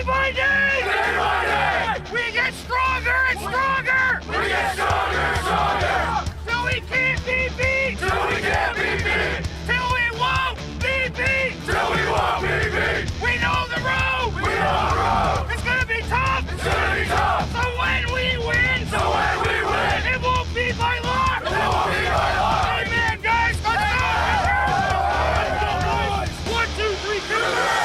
Day by day! Day by day! We get stronger and stronger! We get stronger and stronger! Till we can't be beat! Till we can't be beat! Till we won't be beat! Till we won't be beat! We know the road! We know the road! It's gonna be tough! It's gonna be tough! So when we win! It won't be by luck! It won't be by luck! Amen, guys! Let's go! 1, 2, 3, Cougars!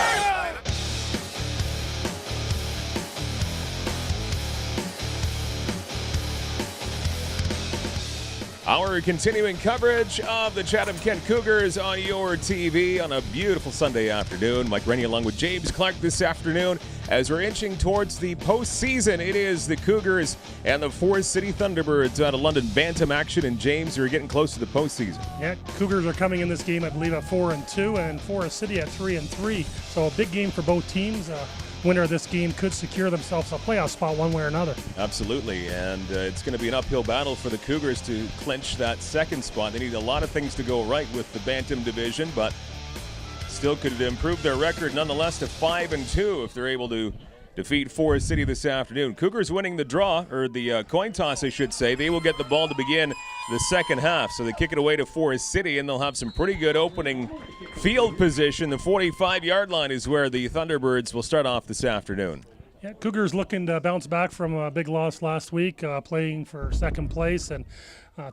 Our continuing coverage of the Chatham-Kent Cougars on your TV on a beautiful Sunday afternoon. Mike Rennie along with James Clark this afternoon as we're inching towards the postseason. It is the Cougars and the Forest City Thunderbirds out of London. Bantam action, and James, you're getting close to the postseason. Yeah, Cougars are coming in this game, I believe, at 4-2, and Forest City at 3-3. So a big game for both teams. Winner of this game could secure themselves a playoff spot one way or another. Absolutely, and it's going to be an uphill battle for the Cougars to clinch that second spot. They need a lot of things to go right with the Bantam division, but still could improve their record nonetheless to 5-2 if they're able to defeat Forest City this afternoon. Cougars winning the draw, or the coin toss, I should say. They will get the ball to begin the second half. So they kick it away to Forest City, and they'll have some pretty good opening field position. The 45-yard line is where the Thunderbirds will start off this afternoon. Yeah, Cougars looking to bounce back from a big loss last week, playing for second place, and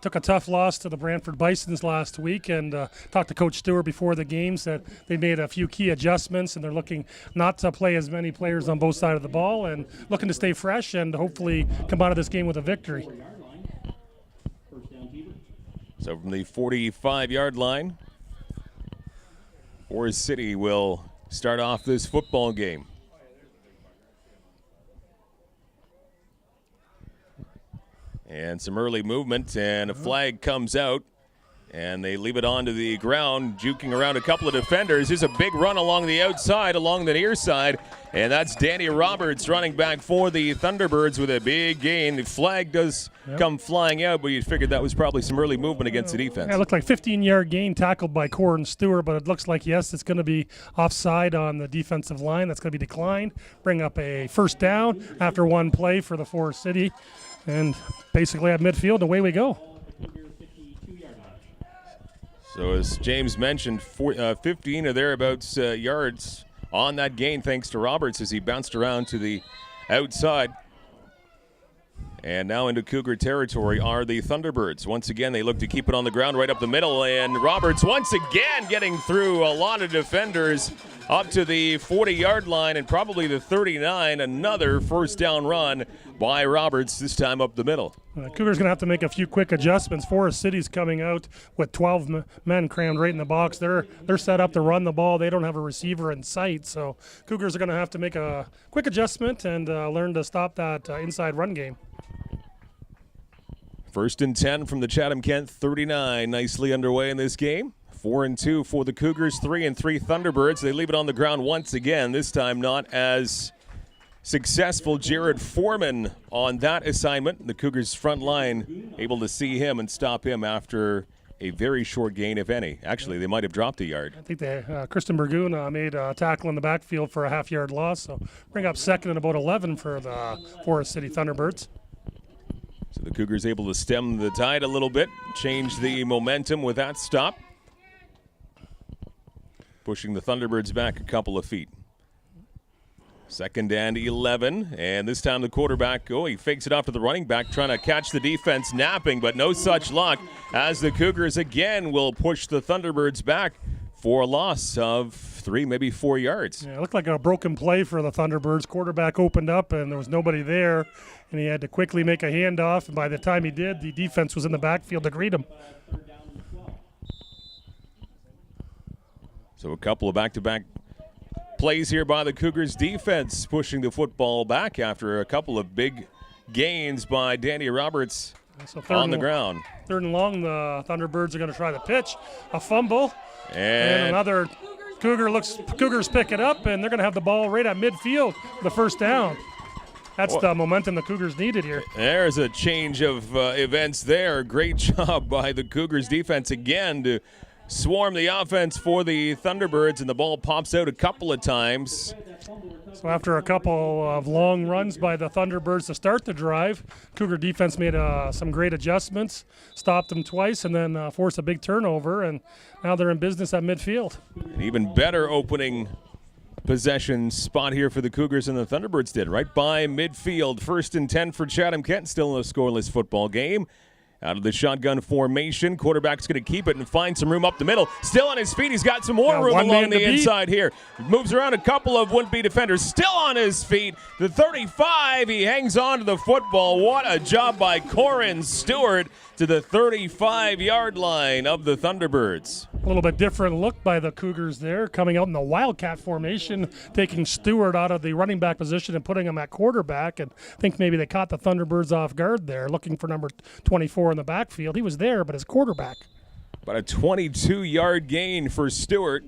took a tough loss to the Brantford Bisons last week, and talked to Coach Stewart before the game, said they made a few key adjustments, and they're looking not to play as many players on both sides of the ball and looking to stay fresh and hopefully come out of this game with a victory. So from the 45-yard line, Forest City will start off this football game. And some early movement, and a flag comes out, and they leave it onto the ground, juking around a couple of defenders. There's a big run along the outside, along the near side, and that's Danny Roberts running back for the Thunderbirds with a big gain. The flag does come flying out, but you figured that was probably some early movement against the defense. Yeah, it looked like 15-yard gain tackled by Corin Stewart, but it looks like, yes, it's going to be offside on the defensive line. That's going to be declined. Bring up a first down after one play for the Forest City. And basically at midfield, away we go. So as James mentioned, 15 or thereabouts yards on that gain thanks to Roberts as he bounced around to the outside. And now into Cougar territory are the Thunderbirds. Once again, they look to keep it on the ground right up the middle, and Roberts once again getting through a lot of defenders up to the 40-yard line and probably the 39. Another first down run by Roberts, this time up the middle. Cougars going to have to make a few quick adjustments. Forest City's coming out with 12 men crammed right in the box. They're set up to run the ball. They don't have a receiver in sight, so Cougars are going to have to make a quick adjustment and learn to stop that inside run game. First and 10 from the Chatham-Kent 39, nicely underway in this game. 4-2 for the Cougars, 3-3 Thunderbirds. They leave it on the ground once again, this time not as successful. Jared Foreman on that assignment. The Cougars front line able to see him and stop him after a very short gain, if any. Actually, they might have dropped a yard. I think Kristen Burgoon made a tackle in the backfield for a half-yard loss, so bring up second and about 11 for the Forest City Thunderbirds. So the Cougars able to stem the tide a little bit, change the momentum with that stop, pushing the Thunderbirds back a couple of feet. Second and 11, and this time the quarterback, he fakes it off to the running back, trying to catch the defense napping, but no such luck as the Cougars again will push the Thunderbirds back for a loss of 3, maybe 4 yards. Yeah, it looked like a broken play for the Thunderbirds. Quarterback opened up, and there was nobody there, and he had to quickly make a handoff, and by the time he did, the defense was in the backfield to greet him. So a couple of back-to-back plays here by the Cougars defense, pushing the football back after a couple of big gains by Danny Roberts on the ground. Third and long, the Thunderbirds are going to try the pitch. A fumble, and another Cougars pick it up, and they're going to have the ball right at midfield, the first down. That's the momentum the Cougars needed here. There's a change of events there. Great job by the Cougars defense again to swarm the offense for the Thunderbirds, and the ball pops out a couple of times. So after a couple of long runs by the Thunderbirds to start the drive, Cougar defense made some great adjustments, stopped them twice, and then forced a big turnover, and now they're in business at midfield. An even better opening possession spot here for the Cougars than the Thunderbirds did. Right by midfield, 1st and 10 for Chatham-Kent, still in a scoreless football game. Out of the shotgun formation, quarterback's going to keep it and find some room up the middle. Still on his feet, he's got some more room along the inside here. Moves around a couple of would-be defenders, still on his feet. The 35, he hangs on to the football. What a job by Corin Stewart to the 35-yard line of the Thunderbirds. A little bit different look by the Cougars there, coming out in the Wildcat formation, taking Stewart out of the running back position and putting him at quarterback. And I think maybe they caught the Thunderbirds off guard there, looking for number 24 in the backfield. He was there, but as quarterback. About a 22-yard gain for Stewart.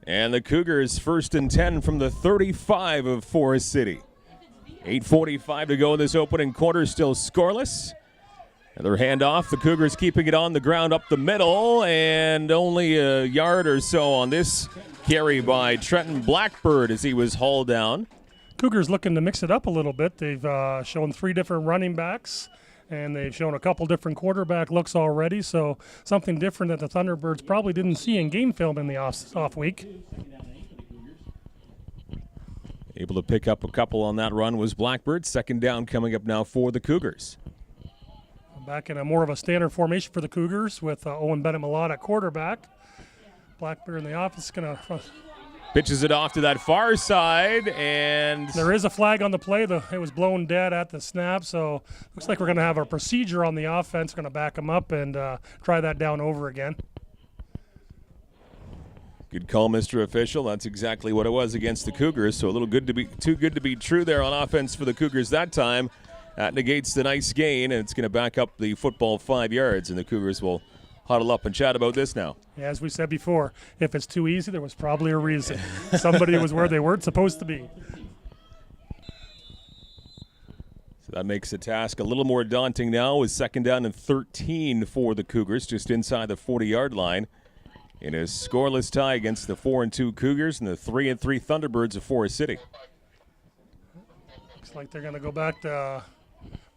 And the Cougars 1st and 10 from the 35 of Forest City. 8:45 to go in this opening quarter, still scoreless. Another handoff, the Cougars keeping it on the ground up the middle, and only a yard or so on this carry by Trenton Blackbird as he was hauled down. Cougars looking to mix it up a little bit. They've shown 3 different running backs, and they've shown a couple different quarterback looks already, so something different that the Thunderbirds probably didn't see in game film in the off week. Able to pick up a couple on that run was Blackbird. 2nd down coming up now for the Cougars. Back in a more of a standard formation for the Cougars with Owen Bennett-Malott at quarterback. Blackbird in the office going to... Pitches it off to that far side, and... There is a flag on the play. It was blown dead at the snap, so looks like we're going to have a procedure on the offense. We're going to back them up and try that down over again. Good call, Mr. Official. That's exactly what it was against the Cougars, so a little too good to be true there on offense for the Cougars that time. That negates the nice gain, and it's going to back up the football 5 yards, and the Cougars will huddle up and chat about this now. Yeah, as we said before, if it's too easy, there was probably a reason. Somebody was where they weren't supposed to be. So that makes the task a little more daunting now with 2nd down and 13 for the Cougars, just inside the 40-yard line. In a scoreless tie against the 4-2 Cougars and the 3-3 Thunderbirds of Forest City. Looks like they're going to go back to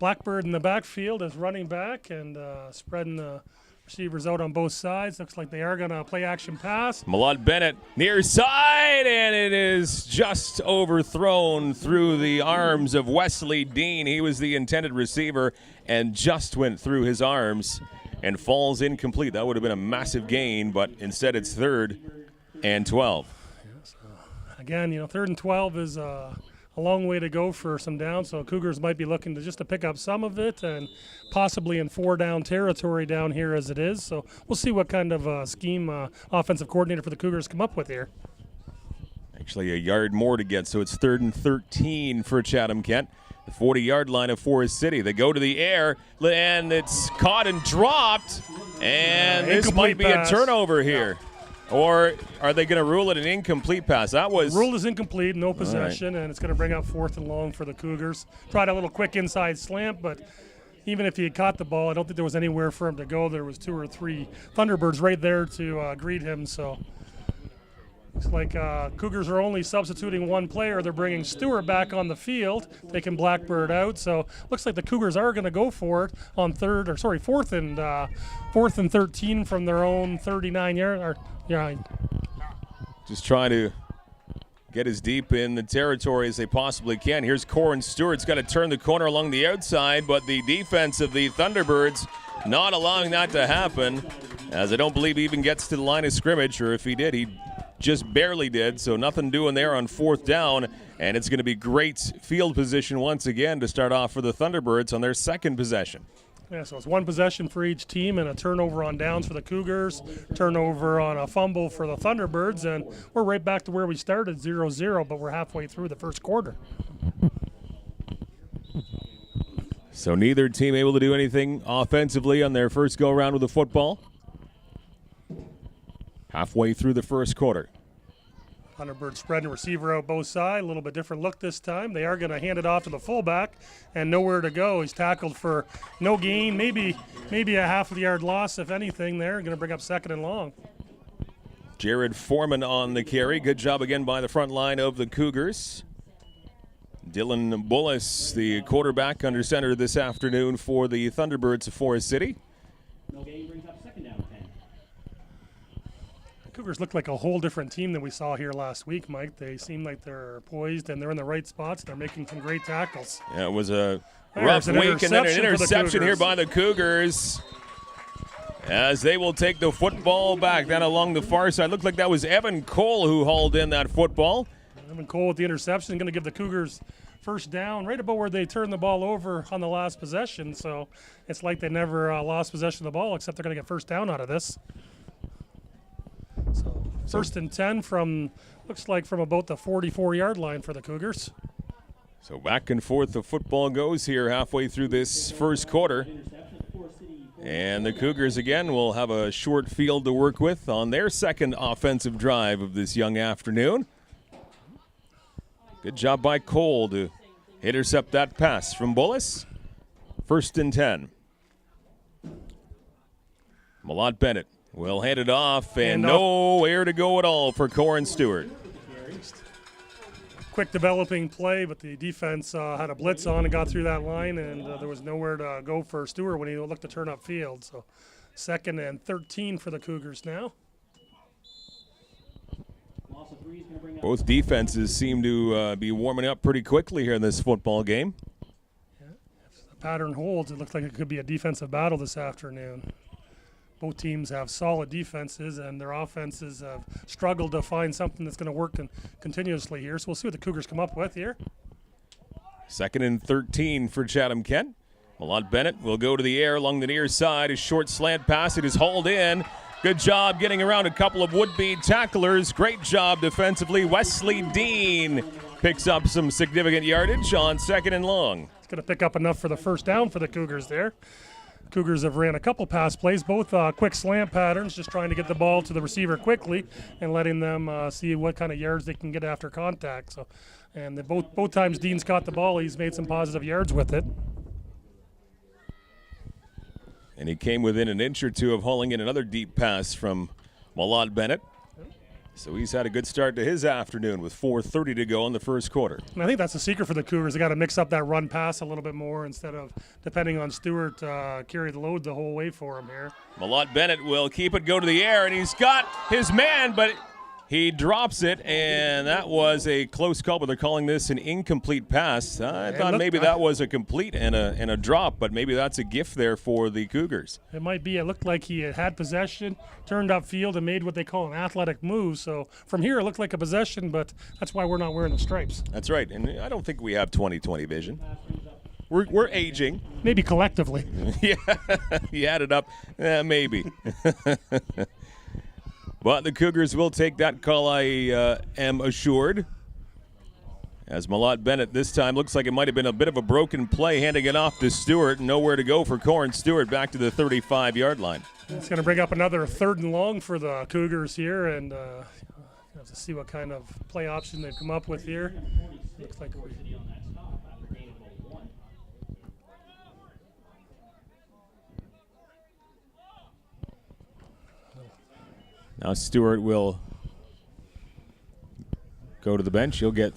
Blackbird in the backfield as running back and spreading the receivers out on both sides. Looks like they are going to play action pass. Malott Bennett near side, and it is just overthrown through the arms of Wesley Dean. He was the intended receiver and just went through his arms and falls incomplete. That would have been a massive gain, but instead it's 3rd and 12. Yes, again, 3rd and 12 is a long way to go for some downs, so Cougars might be looking to pick up some of it and possibly in 4-down territory down here as it is. So we'll see what kind of scheme offensive coordinator for the Cougars come up with here. Actually a yard more to get, so it's 3rd and 13 for Chatham-Kent. The 40-yard line of Forest City. They go to the air, and it's caught and dropped, and this might be a turnover here. Or are they going to rule it an incomplete pass? That was ruled as incomplete, no possession, and it's going to bring up 4th and long for the Cougars. Tried a little quick inside slant, but even if he had caught the ball, I don't think there was anywhere for him to go. There was 2 or 3 Thunderbirds right there to greet him, so... Looks like Cougars are only substituting 1 player. They're bringing Stewart back on the field, taking Blackbird out. So looks like the Cougars are going to go for it on 4th and 13 from their own 39-yard. Just trying to get as deep in the territory as they possibly can. Here's Corin Stewart's got to turn the corner along the outside, but the defense of the Thunderbirds not allowing that to happen, as I don't believe he even gets to the line of scrimmage, or if he did, he just barely did, so nothing doing there on 4th down, and it's going to be great field position once again to start off for the Thunderbirds on their 2nd possession. Yeah, so it's 1 possession for each team and a turnover on downs for the Cougars, turnover on a fumble for the Thunderbirds, and we're right back to where we started, 0-0, but we're halfway through the first quarter. So neither team able to do anything offensively on their first go-around with the football. Halfway through the first quarter. Thunderbird spreading receiver out both sides. A little bit different look this time. They are going to hand it off to the fullback and nowhere to go. He's tackled for no gain, maybe a half-yard loss, if anything there. Going to bring up 2nd and long. Jared Foreman on the carry. Good job again by the front line of the Cougars. Dylan Bullis, the quarterback, under center this afternoon for the Thunderbirds of Forest City. Cougars look like a whole different team than we saw here last week, Mike. They seem like they're poised and they're in the right spots. They're making some great tackles. Yeah, it was a rough week, and then an interception here by the Cougars as they will take the football back down along the far side. Looked like that was Evan Cole who hauled in that football. Evan Cole with the interception, going to give the Cougars first down right about where they turned the ball over on the last possession. So it's like they never lost possession of the ball, except they're going to get first down out of this. So first and 10 from, looks like from about the 44-yard line for the Cougars. So back and forth the football goes here halfway through this first quarter. And the Cougars again will have a short field to work with on their second offensive drive of this young afternoon. Good job by Cole to intercept that pass from Bullis. First and 10. Malott Bennett will hand it off, and nowhere to go at all for Corin Stewart. Quick developing play, but the defense had a blitz on and got through that line, and there was nowhere to go for Stewart when he looked to turn up field. So second and 13 for the Cougars now. Both defenses seem to be warming up pretty quickly here in this football game. Yeah. If the pattern holds, it looks like it could be a defensive battle this afternoon. Both teams have solid defenses, and their offenses have struggled to find something that's going to work continuously here. So we'll see what the Cougars come up with here. Second and 13 for Chatham-Kent. Malott Bennett will go to the air along the near side. A short slant pass. It is hauled in. Good job getting around a couple of would-be tacklers. Great job defensively. Wesley Dean picks up some significant yardage on second and long. It's going to pick up enough for the first down for the Cougars there. Cougars have ran a couple pass plays, both quick slant patterns, just trying to get the ball to the receiver quickly and letting them see what kind of yards they can get after contact. So, and both times Dean's caught the ball, he's made some positive yards with it. And he came within an inch or two of hauling in another deep pass from Malott Bennett. So he's had a good start to his afternoon with 4:30 to go in the first quarter. And I think that's the secret for the Cougars. They got to mix up that run pass a little bit more instead of depending on Stewart carry the load the whole way for him here. Malott Bennett will keep it go to the air, and he's got his man, but he drops it, and that was a close call, but they're calling this an incomplete pass. I thought maybe that was a complete and a drop, but maybe that's a gift there for the Cougars. It might be. It looked like he had possession, turned upfield, and made what they call an athletic move. So from here, it looked like a possession, but that's why we're not wearing the stripes. That's right, and I don't think we have 20/20 vision. We're aging. Maybe collectively. Yeah, you add it up, maybe. But the Cougars will take that call, I am assured. As Malott Bennett this time looks like it might have been a bit of a broken play, handing it off to Stewart. Nowhere to go for Corin Stewart, back to the 35-yard line. It's going to bring up another third and long for the Cougars here, and have to see what kind of play option they've come up with here. Looks like now Stewart will go to the bench. He'll get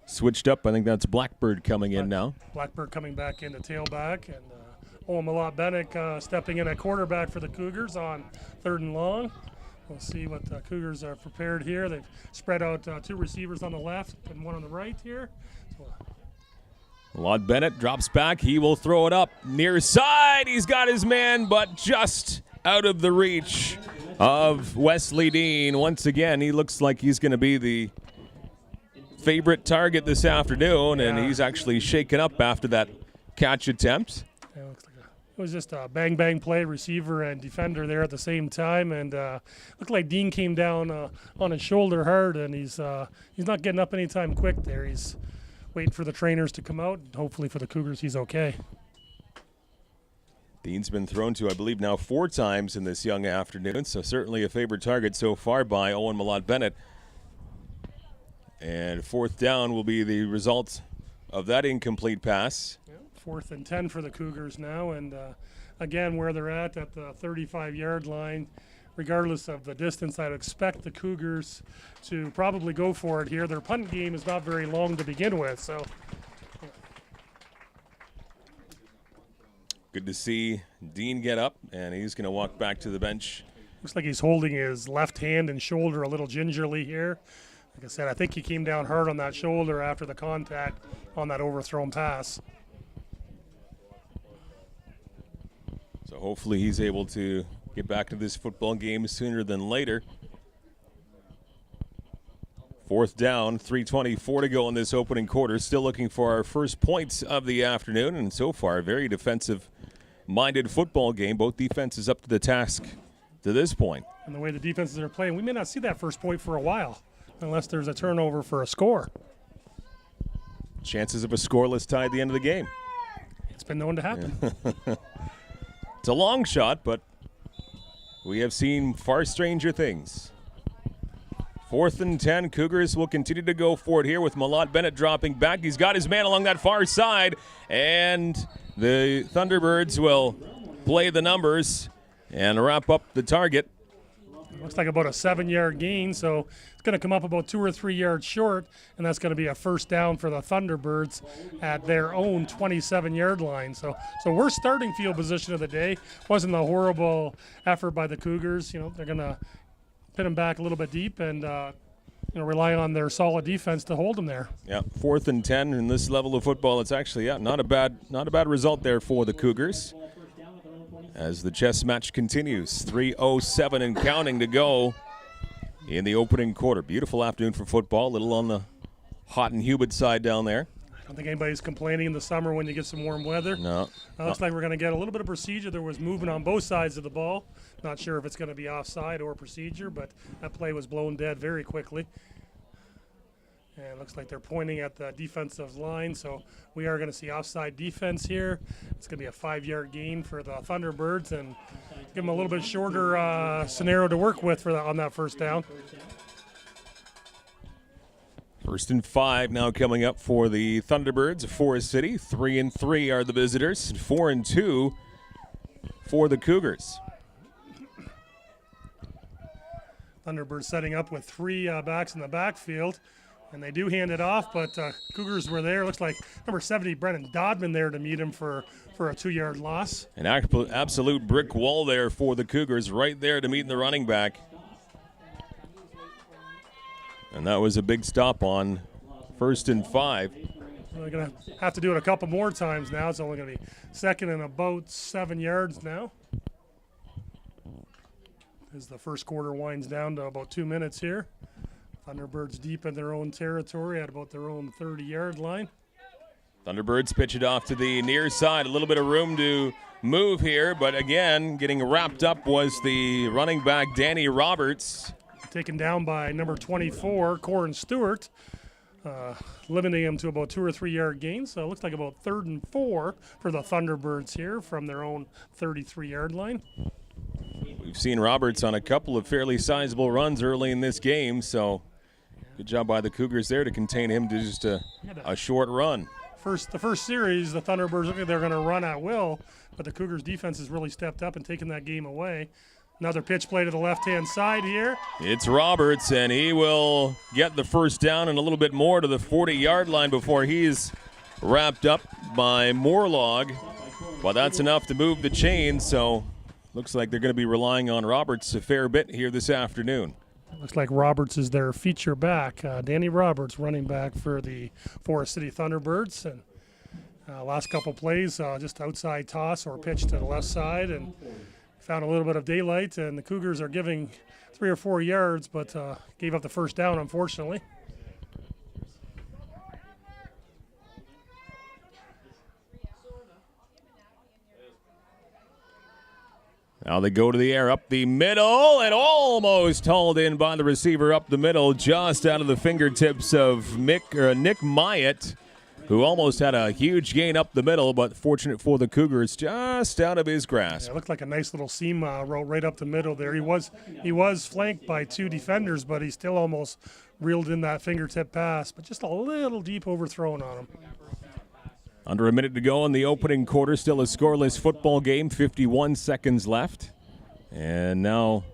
switched up. I think that's Blackbird coming in now. Blackbird coming back into tailback, and Malott Bennett stepping in at quarterback for the Cougars on third and long. We'll see what the Cougars are prepared here. They've spread out two receivers on the left and one on the right here. Malott Bennett drops back. He will throw it up near side. He's got his man, but just out of the reach of Wesley Dean. Once again, he looks like he's going to be the favorite target this afternoon, and he's actually shaken up after that catch attempt. Yeah, it was just a bang-bang play, receiver and defender there at the same time, and looked like Dean came down on his shoulder hard, and he's not getting up anytime quick there. He's waiting for the trainers to come out. Hopefully for the Cougars, he's okay. Dean's been thrown to, I believe, now 4 times in this young afternoon, so certainly a favorite target so far by Owen Malott Bennett. And fourth down will be the result of that incomplete pass. Yeah, 4th and 10 for the Cougars now, and again, where they're at the 35-yard line, regardless of the distance, I'd expect the Cougars to probably go for it here. Their punt game is not very long to begin with, so. Good to see Dean get up, and he's going to walk back to the bench. Looks like he's holding his left hand and shoulder a little gingerly here. Like I said, I think he came down hard on that shoulder after the contact on that overthrown pass. So hopefully he's able to get back to this football game sooner than later. 4th down, 3:24 to go in this opening quarter. Still looking for our first points of the afternoon, and so far, very defensive-minded football game. Both defenses up to the task to this point. And the way the defenses are playing, we may not see that first point for a while, unless there's a turnover for a score. Chances of a scoreless tie at the end of the game. It's been known to happen. Yeah. It's a long shot, but we have seen far stranger things. 4th and 10, Cougars will continue to go for it here with Malott Bennett dropping back. He's got his man along that far side, and the Thunderbirds will play the numbers and wrap up the target. Looks like about a 7-yard gain, so it's going to come up about 2 or 3 yards short, and that's going to be a first down for the Thunderbirds at their own 27-yard line. So we're starting field position of the day. Wasn't a horrible effort by the Cougars. You know, they're going to pin them back a little bit deep and rely on their solid defense to hold them there. Yeah, 4th and 10 in this level of football. It's actually not a bad result there for the Cougars. As the chess match continues, 3:07 and counting to go in the opening quarter. Beautiful afternoon for football, a little on the hot and humid side down there. I don't think anybody's complaining in the summer when you get some warm weather. No. Looks like we're going to get a little bit of procedure. There was movement on both sides of the ball. Not sure if it's going to be offside or procedure, but that play was blown dead very quickly. And it looks like they're pointing at the defensive line, so we are going to see offside defense here. It's going to be a 5-yard gain for the Thunderbirds and give them a little bit shorter scenario to work with on that first down. 1st and 5 now coming up for the Thunderbirds of Forest City. 3 and 3 are the visitors, 4 and 2 for the Cougars. Thunderbirds setting up with 3 backs in the backfield. And they do hand it off, but Cougars were there. Looks like number 70, Brennan Dodman, there to meet him for a 2-yard loss. An absolute brick wall there for the Cougars, right there to meet the running back. And that was a big stop on 1st and 5. We're going to have to do it a couple more times now. It's only going to be 2nd and about 7 yards now. As the first quarter winds down to about 2 minutes here. Thunderbirds deep in their own territory at about their own 30-yard line. Thunderbirds pitch it off to the near side. A little bit of room to move here, but again, getting wrapped up was the running back, Danny Roberts. Taken down by number 24, Corin Stewart, limiting him to about 2 or 3 yard gains. So it looks like about 3rd and 4 for the Thunderbirds here from their own 33-yard line. We've seen Roberts on a couple of fairly sizable runs early in this game, so good job by the Cougars there to contain him to just a short run. The first series, the Thunderbirds, they're going to run at will, but the Cougars defense has really stepped up and taken that game away. Another pitch play to the left-hand side here. It's Roberts, and he will get the first down and a little bit more to the 40-yard line before he's wrapped up by Morlog. Well, that's enough to move the chain, so looks like they're going to be relying on Roberts a fair bit here this afternoon. Looks like Roberts is their feature back. Danny Roberts, running back for the Forest City Thunderbirds. And last couple plays, just outside toss or pitch to the left side, and found a little bit of daylight. And the Cougars are giving 3 or 4 yards, but gave up the first down, unfortunately. Now they go to the air up the middle and almost hauled in by the receiver up the middle, just out of the fingertips of Nick Myatt, who almost had a huge gain up the middle, but fortunate for the Cougars, just out of his grasp. Yeah, it looked like a nice little seam route right up the middle there. He was flanked by 2 defenders, but he still almost reeled in that fingertip pass, but just a little deep overthrown on him. Under a minute to go in the opening quarter, still a scoreless football game, 51 seconds left. And now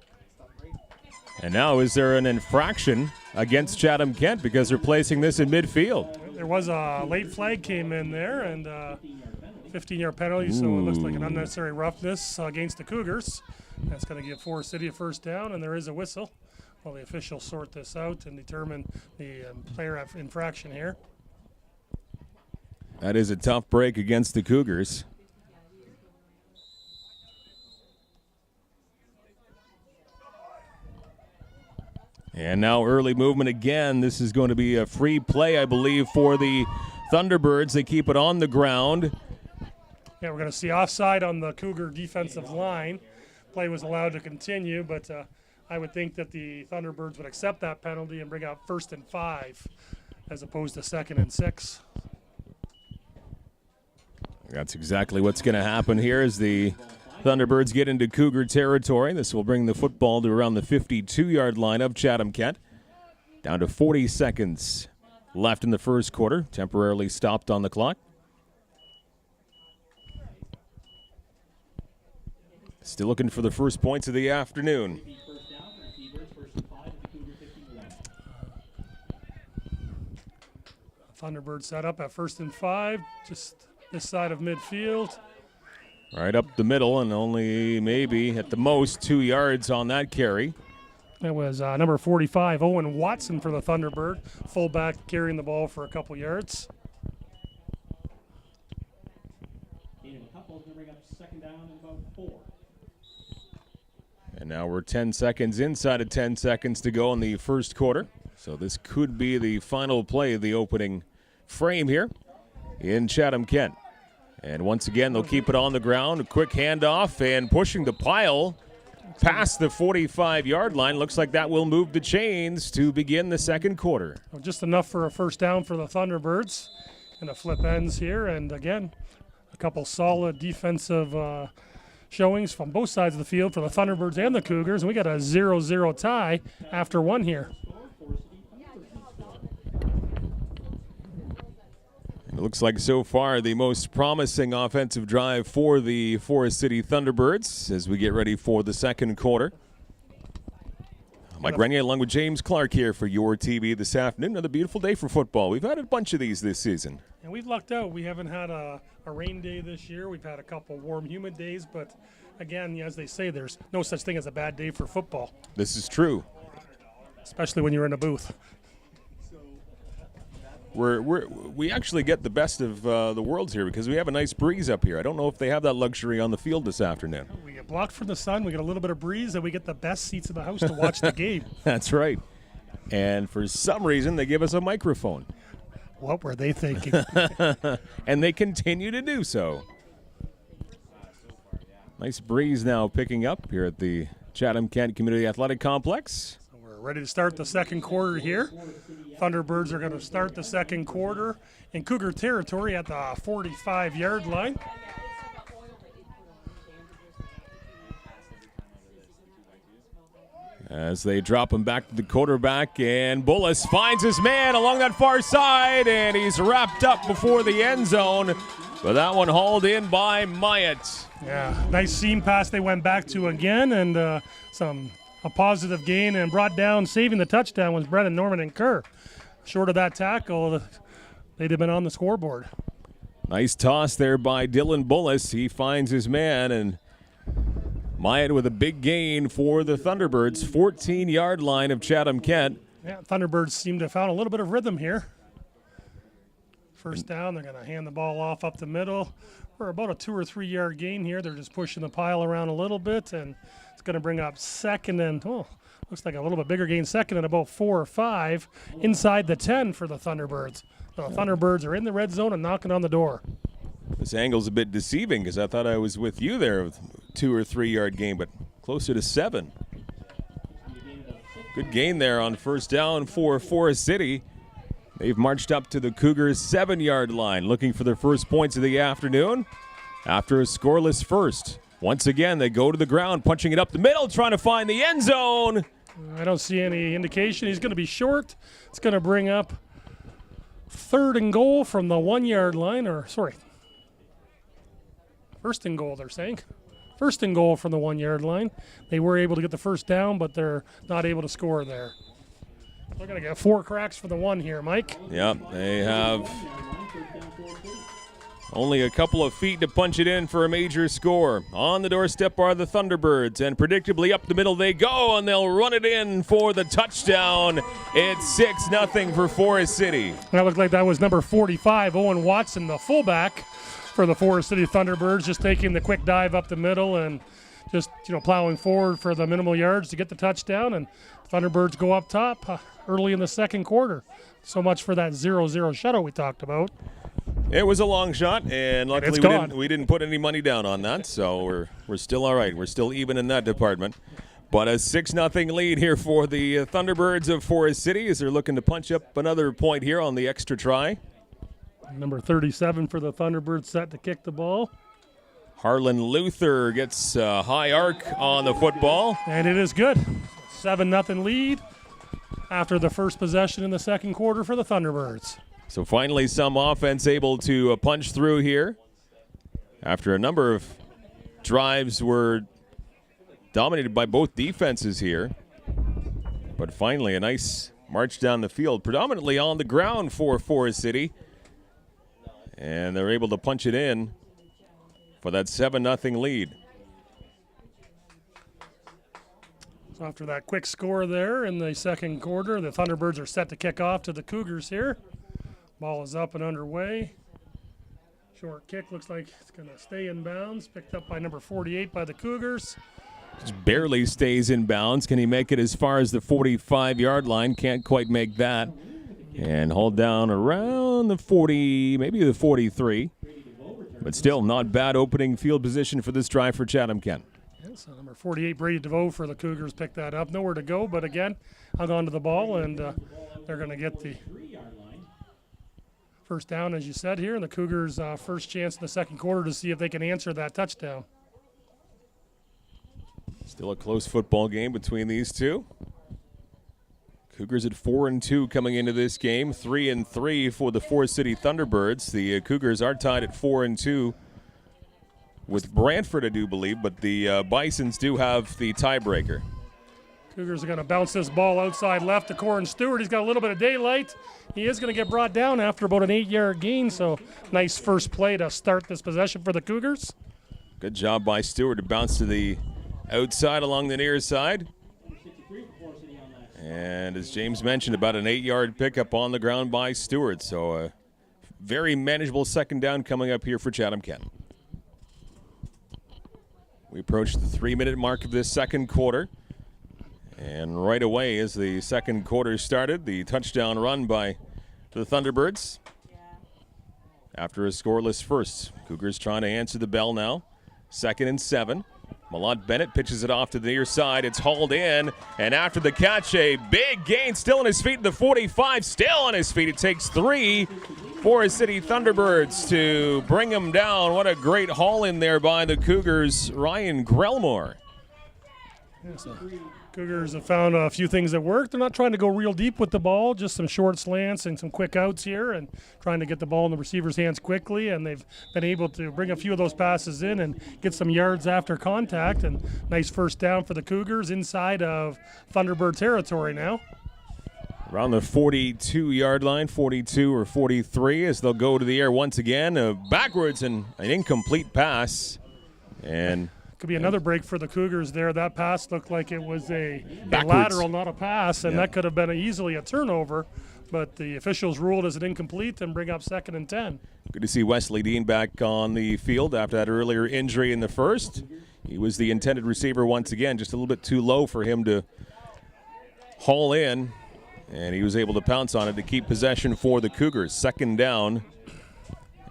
And now, is there an infraction against Chatham-Kent because they're placing this in midfield? There was a late flag came in there, and 15-yard penalty, so it looks like an unnecessary roughness against the Cougars. That's going to give Forest City a first down, and there is a whistle. Well, the officials sort this out and determine the player infraction here. That is a tough break against the Cougars. And now early movement again. This is going to be a free play, I believe, for the Thunderbirds. They keep it on the ground. Yeah, we're going to see offside on the Cougar defensive line. Play was allowed to continue, but I would think that the Thunderbirds would accept that penalty and bring out 1st and 5 as opposed to 2nd and 6. That's exactly what's going to happen here as the Thunderbirds get into Cougar territory. This will bring the football to around the 52-yard line of Chatham-Kent. Down to 40 seconds left in the first quarter. Temporarily stopped on the clock. Still looking for the first points of the afternoon. Thunderbirds set up at 1st and 5, just this side of midfield. Right up the middle, and only maybe at the most 2 yards on that carry. That was number 45, Owen Watson for the Thunderbird. Fullback carrying the ball for a couple yards. And now we're 10 seconds inside of 10 seconds to go in the first quarter. So this could be the final play of the opening frame here in Chatham-Kent. And once again, they'll keep it on the ground. A quick handoff and pushing the pile past the 45-yard line. Looks like that will move the chains to begin the second quarter. Well, just enough for a first down for the Thunderbirds. And a flip ends here. And again, a couple solid defensive showings from both sides of the field for the Thunderbirds and the Cougars. And we got a 0-0 tie after one here. It looks like so far the most promising offensive drive for the Forest City Thunderbirds as we get ready for the second quarter. Mike Grenier along with James Clark here for your TV this afternoon. Another beautiful day for football. We've had a bunch of these this season. And we've lucked out. We haven't had a rain day this year. We've had a couple warm, humid days. But again, as they say, there's no such thing as a bad day for football. This is true. Especially when you're in a booth. We actually get the best of the worlds here because we have a nice breeze up here. I don't know if they have that luxury on the field this afternoon. We get blocked from the sun, we get a little bit of breeze, and we get the best seats in the house to watch the game. That's right. And for some reason, they give us a microphone. What were they thinking? And they continue to do so. Nice breeze now picking up here at the Chatham-Kent Community Athletic Complex. So we're ready to start the second quarter here. Thunderbirds are going to start the second quarter in Cougar territory at the 45-yard line. As they drop him back to the quarterback, and Bullis finds his man along that far side, and he's wrapped up before the end zone. But that one hauled in by Myatt. Yeah, nice seam pass they went back to again, and a positive gain, and brought down, saving the touchdown was Brennan Norman and Kerr. Short of that tackle, they'd have been on the scoreboard. Nice toss there by Dylan Bullis. He finds his man, and Myatt with a big gain for the Thunderbirds. 14-yard line of Chatham-Kent. Yeah, Thunderbirds seem to have found a little bit of rhythm here. First down, they're going to hand the ball off up the middle. For about a 2 or 3 yard gain here. They're just pushing the pile around a little bit, and it's going to bring up second and, looks like a little bit bigger gain, second and about 4 or 5 inside the 10 for the Thunderbirds. The Thunderbirds are in the red zone and knocking on the door. This angle's a bit deceiving because I thought I was with you there with 2 or 3 yard gain, but closer to 7. Good gain there on first down for Forest City. They've marched up to the Cougars' 7-yard line, looking for their first points of the afternoon after a scoreless first. Once again, they go to the ground, punching it up the middle, trying to find the end zone. I don't see any indication. He's going to be short. It's going to bring up 3rd and goal from the 1 yard line, 1st and goal, they're saying. first and goal from the 1-yard line. They were able to get the first down, but they're not able to score there. They're going to get 4 cracks for the 1 here, Mike. Yeah, they have only a couple of feet to punch it in for a major score. On the doorstep are the Thunderbirds, and predictably up the middle they go, and they'll run it in for the touchdown. It's 6-0 for Forest City. That looked like that was number 45, Owen Watson, the fullback for the Forest City Thunderbirds, just taking the quick dive up the middle and just plowing forward for the minimal yards to get the touchdown. And Thunderbirds go up top early in the second quarter. So much for that 0-0 shutout we talked about. It was a long shot, and luckily we didn't put any money down on that, so we're still all right. We're still even in that department. But a 6-0 lead here for the Thunderbirds of Forest City as they're looking to punch up another point here on the extra try. Number 37 for the Thunderbirds set to kick the ball. Harlan Luther gets a high arc on the football. And it is good. 7-0 lead after the first possession in the second quarter for the Thunderbirds. So finally some offense able to punch through here after a number of drives were dominated by both defenses here. But finally a nice march down the field, predominantly on the ground for Forest City. And they're able to punch it in for that 7-0 lead. So after that quick score there in the second quarter, the Thunderbirds are set to kick off to the Cougars here. Ball is up and underway. Short kick looks like it's going to stay in bounds. Picked up by number 48 by the Cougars. Just barely stays in bounds. Can he make it as far as the 45-yard line? Can't quite make that. And hold down around the 40, maybe the 43. But still not bad opening field position for this drive for Chatham-Kent. So number 48, Brady DeVoe for the Cougars picked that up. Nowhere to go, but again, hung on to the ball, and they're going to get the first down, as you said here, and the Cougars' first chance in the second quarter to see if they can answer that touchdown. Still a close football game between these two. Cougars at 4-2 coming into this game, 3-3 for the Forest City Thunderbirds. The Cougars are tied at 4-2 with Brantford, I do believe, but the Bisons do have the tiebreaker. Cougars are going to bounce this ball outside left to Corin Stewart. He's got a little bit of daylight. He is going to get brought down after about an 8-yard gain, so nice first play to start this possession for the Cougars. Good job by Stewart to bounce to the outside along the near side. And as James mentioned, about an 8-yard pickup on the ground by Stewart, so a very manageable second down coming up here for Chatham-Kent. We approach the 3-minute mark of this second quarter. And right away, as the second quarter started, the touchdown run by the Thunderbirds. After a scoreless first, Cougars trying to answer the bell now. 2nd and 7. Malott Bennett pitches it off to the near side. It's hauled in, and after the catch, a big gain, still on his feet. The 45, still on his feet. It takes 3 Forest City Thunderbirds to bring him down. What a great haul in there by the Cougars, Ryan Grelmore. Yes, Cougars have found a few things that work. They're not trying to go real deep with the ball, just some short slants and some quick outs here and trying to get the ball in the receiver's hands quickly, and they've been able to bring a few of those passes in and get some yards after contact, and nice first down for the Cougars inside of Thunderbird territory now. Around the 42-yard line, 42 or 43, as they'll go to the air once again. Backwards and an incomplete pass. And could be another break for the Cougars there. That pass looked like it was a lateral, not a pass, and that could have been easily a turnover. But the officials ruled as an incomplete and bring up 2nd and 10. Good to see Wesley Dean back on the field after that earlier injury in the first. He was the intended receiver once again, just a little bit too low for him to haul in. And he was able to pounce on it to keep possession for the Cougars. 2nd down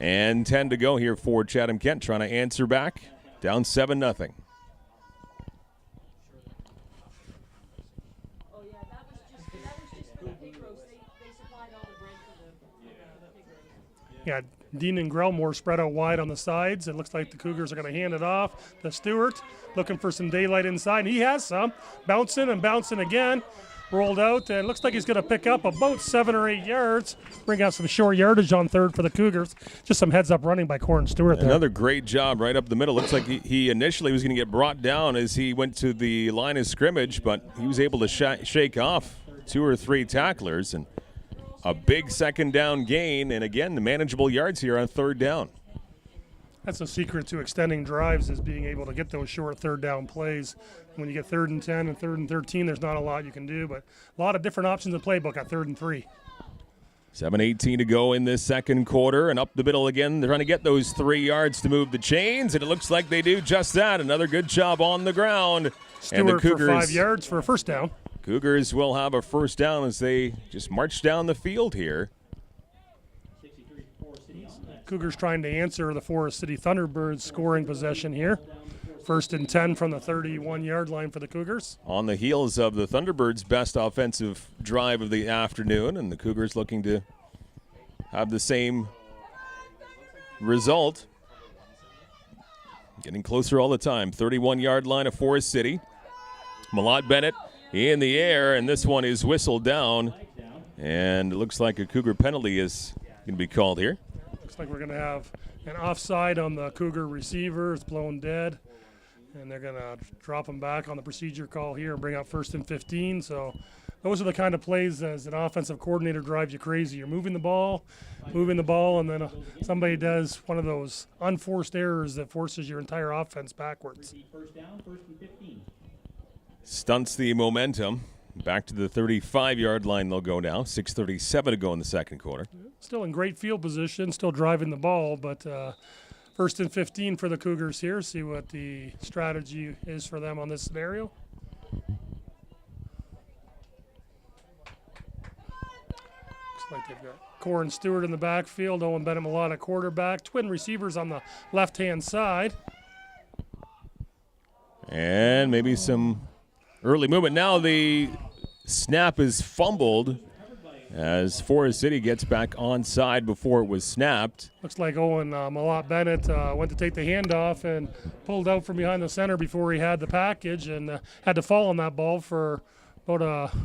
and 10 to go here for Chatham-Kent, trying to answer back. Down 7-0. Yeah, Dean and Grelmore spread out wide on the sides. It looks like the Cougars are going to hand it off to Stewart, looking for some daylight inside. He has some. Bouncing and bouncing again. rolled out, and looks like he's going to pick up about 7 or 8 yards, bring out some short yardage on third for the Cougars. Just some heads-up running by Corin Stewart there. Another great job right up the middle. Looks like he initially was going to get brought down as he went to the line of scrimmage, but he was able to shake off 2 or 3 tacklers, and a big second down gain, and again, the manageable yards here on third down. That's a secret to extending drives, is being able to get those short third down plays. When you get 3rd and 10 and 3rd and 13, there's not a lot you can do, but a lot of different options in the playbook at 3rd and 3. 7:18 to go in this second quarter, and up the middle again. They're trying to get those 3 yards to move the chains, and it looks like they do just that. Another good job on the ground. Stewart and the Cougars, for 5 yards for a first down. Cougars will have a first down as they just march down the field here. Cougars trying to answer the Forest City Thunderbirds scoring possession here. 1st and 10 from the 31-yard line for the Cougars. On the heels of the Thunderbirds' best offensive drive of the afternoon, and the Cougars looking to have the same result. Getting closer all the time. 31-yard line of Forest City. Malott Bennett in the air, and this one is whistled down. And it looks like a Cougar penalty is going to be called here. Looks like we're going to have an offside on the Cougar receiver. It's blown dead. And they're going to drop him back on the procedure call here and bring out 1st and 15. So those are the kind of plays as an offensive coordinator drives you crazy. You're moving the ball, and then somebody does one of those unforced errors that forces your entire offense backwards. Stunts the momentum. Back to the 35-yard line they'll go now. 6:37 to go in the second quarter. Still in great field position, still driving the ball, but 1st and 15 for the Cougars here. See what the strategy is for them on this scenario. Looks like they've got Corin Stewart in the backfield, Owen Bennett Malott at quarterback, twin receivers on the left-hand side. And maybe some early movement. Now the snap is fumbled as Forest City gets back onside before it was snapped. Looks like Owen Malott Bennett went to take the handoff and pulled out from behind the center before he had the package and had to fall on that ball for about a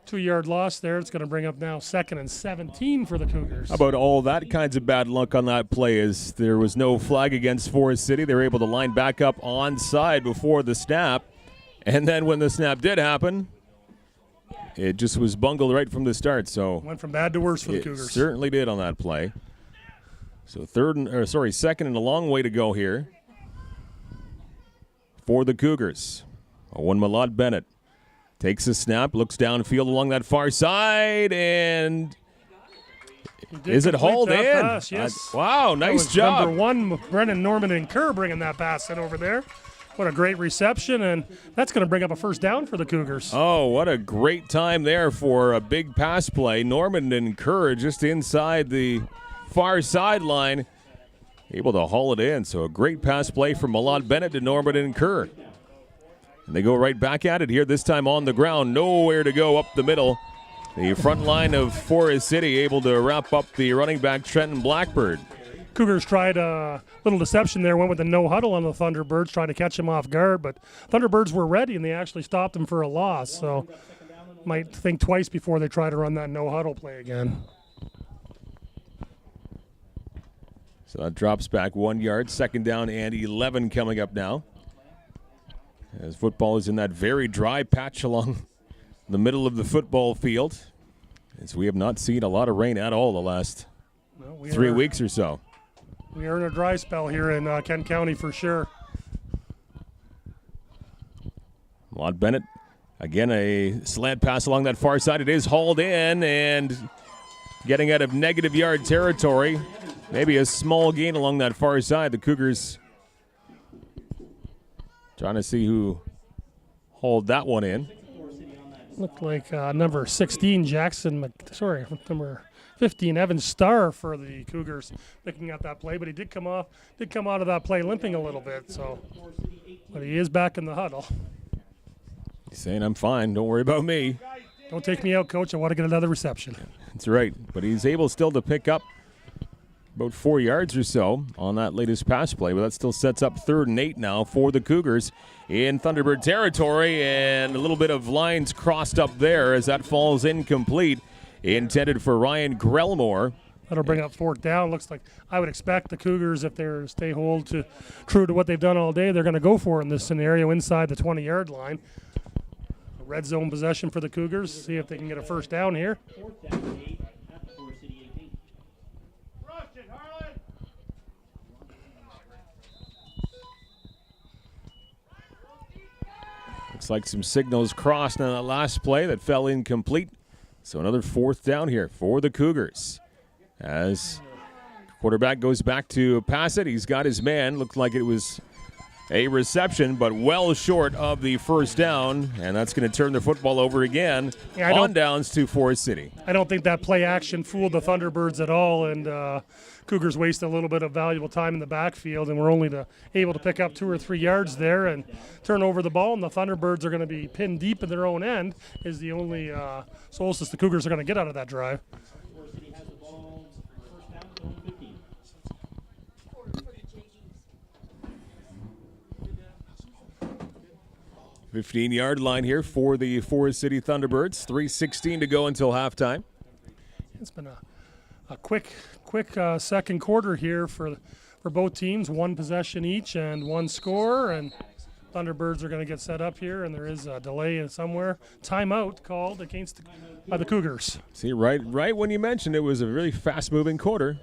2-yard loss there. It's going to bring up now 2nd and 17 for the Cougars. How about all that kinds of bad luck on that play as there was no flag against Forest City. They were able to line back up onside before the snap. And then when the snap did happen, it just was bungled right from the start. So went from bad to worse for the Cougars. Certainly did on that play. So 2nd and a long way to go here for the Cougars. Owen Malott Bennett takes a snap, looks downfield along that far side, and is it hauled in? Pass, yes. Wow, nice job. Number 1, Brennan Norman and Kerr bringing that pass in over there. What a great reception, and that's going to bring up a first down for the Cougars. Oh, what a great time there for a big pass play. Norman and Kerr just inside the far sideline, able to haul it in. So a great pass play from Malott Bennett to Norman and Kerr. And they go right back at it here, this time on the ground. Nowhere to go up the middle. The front line of Forest City able to wrap up the running back Trenton Blackbird. Cougars tried a little deception there, went with a no huddle on the Thunderbirds, trying to catch him off guard, but Thunderbirds were ready, and they actually stopped him for a loss. So might think twice before they try to run that no huddle play again. So that drops back 1 yard. 2nd down and 11 coming up now. As football is in that very dry patch along the middle of the football field. As we have not seen a lot of rain at all the last 3 weeks or so. We are in a dry spell here in Kent County for sure. Malott Bennett, again, a slant pass along that far side. It is hauled in and getting out of negative yard territory. Maybe a small gain along that far side. The Cougars trying to see who hauled that one in. Looked like number 16, number 15, Evan Starr for the Cougars picking up that play, but he did come out of that play limping a little bit, but he is back in the huddle. He's saying, I'm fine, don't worry about me. Don't take me out, coach, I want to get another reception. That's right, but he's able still to pick up about 4 yards or so on that latest pass play, but that still sets up 3rd and 8 now for the Cougars in Thunderbird territory, and a little bit of lines crossed up there as that falls incomplete, intended for Ryan Grelmore. That'll bring up 4th down. Looks like I would expect the Cougars, if they're stay hold to true to what they've done all day, they're going to go for it in this scenario inside the 20-yard line. A red zone possession for the Cougars. See if they can get a 1st down here. Looks like some signals crossed on that last play that fell incomplete. So another 4th down here for the Cougars. As quarterback goes back to pass it, he's got his man. Looked like it was a reception, but well short of the 1st down, and that's going to turn the football over again on downs to Forest City. I don't think that play action fooled the Thunderbirds at all, and Cougars wasted a little bit of valuable time in the backfield, and we're only able to pick up 2 or 3 yards there and turn over the ball, and the Thunderbirds are going to be pinned deep in their own end is the only solace the Cougars are going to get out of that drive. 15-yard line here for the Forest City Thunderbirds. 3:16 to go until halftime. It's been a quick second quarter here for both teams. 1 possession each and 1 score, and Thunderbirds are going to get set up here, and there is a delay somewhere. Timeout called against by the Cougars. See, right when you mentioned it was a really fast-moving quarter,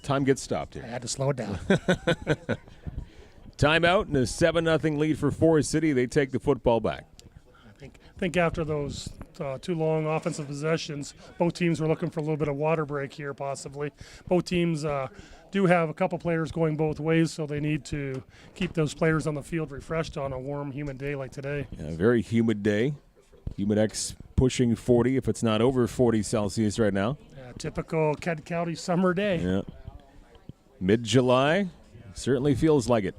time gets stopped here. I had to slow it down. Timeout and a 7-0 lead for Forest City. They take the football back. I think after those 2 long offensive possessions, both teams were looking for a little bit of water break here possibly. Both teams do have a couple players going both ways, so they need to keep those players on the field refreshed on a warm, humid day like today. Yeah, a very humid day. Humidex pushing 40 if it's not over 40 Celsius right now. Yeah, typical Kent County summer day. Yeah. Mid-July, certainly feels like it.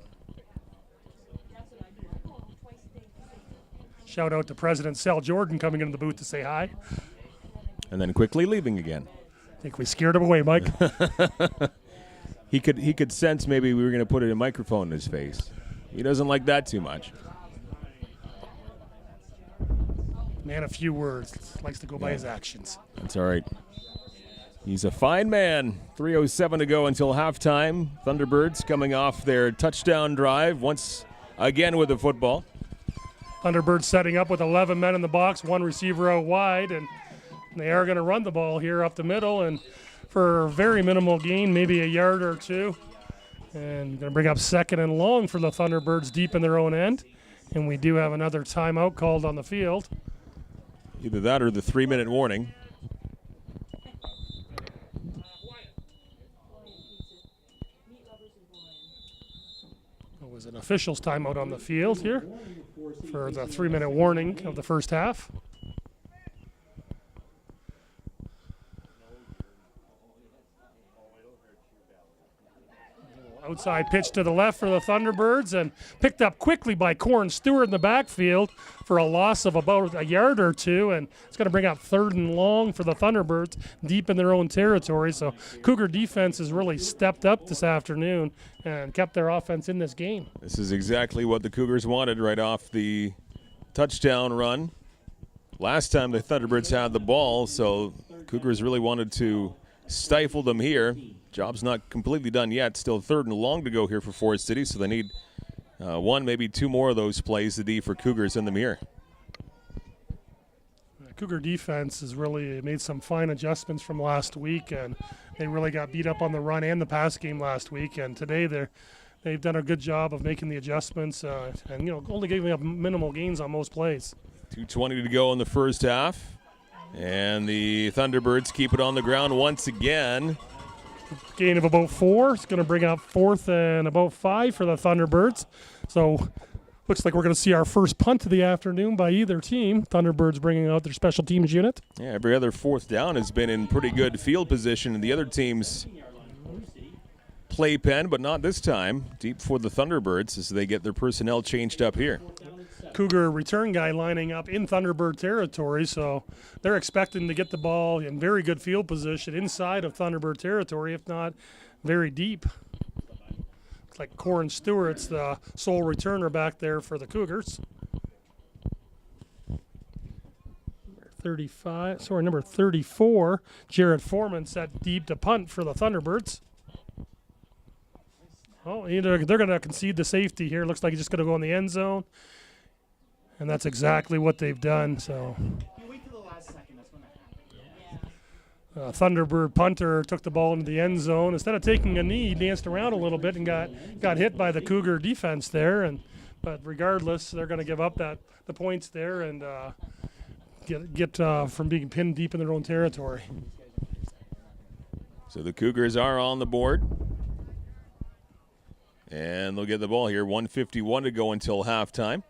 Shout out to President Sal Jordan coming into the booth to say hi. And then quickly leaving again. I think we scared him away, Mike. He could sense maybe we were going to put a microphone in his face. He doesn't like that too much. Man, a few words. Likes to go by his actions. That's all right. He's a fine man. 3:07 to go until halftime. Thunderbirds coming off their touchdown drive once again with the football. Thunderbirds setting up with 11 men in the box, 1 receiver out wide, and they are going to run the ball here up the middle, and for very minimal gain, maybe a yard or 2. And going to bring up 2nd and long for the Thunderbirds deep in their own end. And we do have another timeout called on the field. Either that or the 3-minute warning. It was an official's timeout on the field here for the 3-minute warning of the first half. Outside pitch to the left for the Thunderbirds, and picked up quickly by Corin Stewart in the backfield for a loss of about a yard or 2, and it's going to bring up 3rd and long for the Thunderbirds deep in their own territory. So Cougar defense has really stepped up this afternoon and kept their offense in this game. This is exactly what the Cougars wanted right off the touchdown run. Last time the Thunderbirds had the ball, so Cougars really wanted to stifle them here. Job's not completely done yet. Still 3rd and long to go here for Forest City, so they need 1, maybe 2 more of those plays to D for Cougars in the mirror. The Cougar defense has really made some fine adjustments from last week, and they really got beat up on the run and the pass game last week. And today they've done a good job of making the adjustments and only giving up minimal gains on most plays. 2:20 to go in the first half, and the Thunderbirds keep it on the ground once again. Gain of about 4. It's going to bring up 4th and about 5 for the Thunderbirds. So looks like we're going to see our first punt of the afternoon by either team. Thunderbirds bringing out their special teams unit. Yeah, every other 4th down has been in pretty good field position in the other team's playpen, but not this time. Deep for the Thunderbirds as they get their personnel changed up here. Cougar return guy lining up in Thunderbird territory, so they're expecting to get the ball in very good field position inside of Thunderbird territory, if not very deep. Looks like Corin Stewart's the sole returner back there for the Cougars. Number 34, Jared Foreman set deep to punt for the Thunderbirds. Oh, they're going to concede the safety here. Looks like he's just going to go in the end zone. And that's exactly what they've done. So, Thunderbird punter took the ball into the end zone. Instead of taking a knee, he danced around a little bit and got hit by the Cougar defense there. But regardless, they're going to give up the points there and get from being pinned deep in their own territory. So the Cougars are on the board. And they'll get the ball here. 1:51 to go until halftime.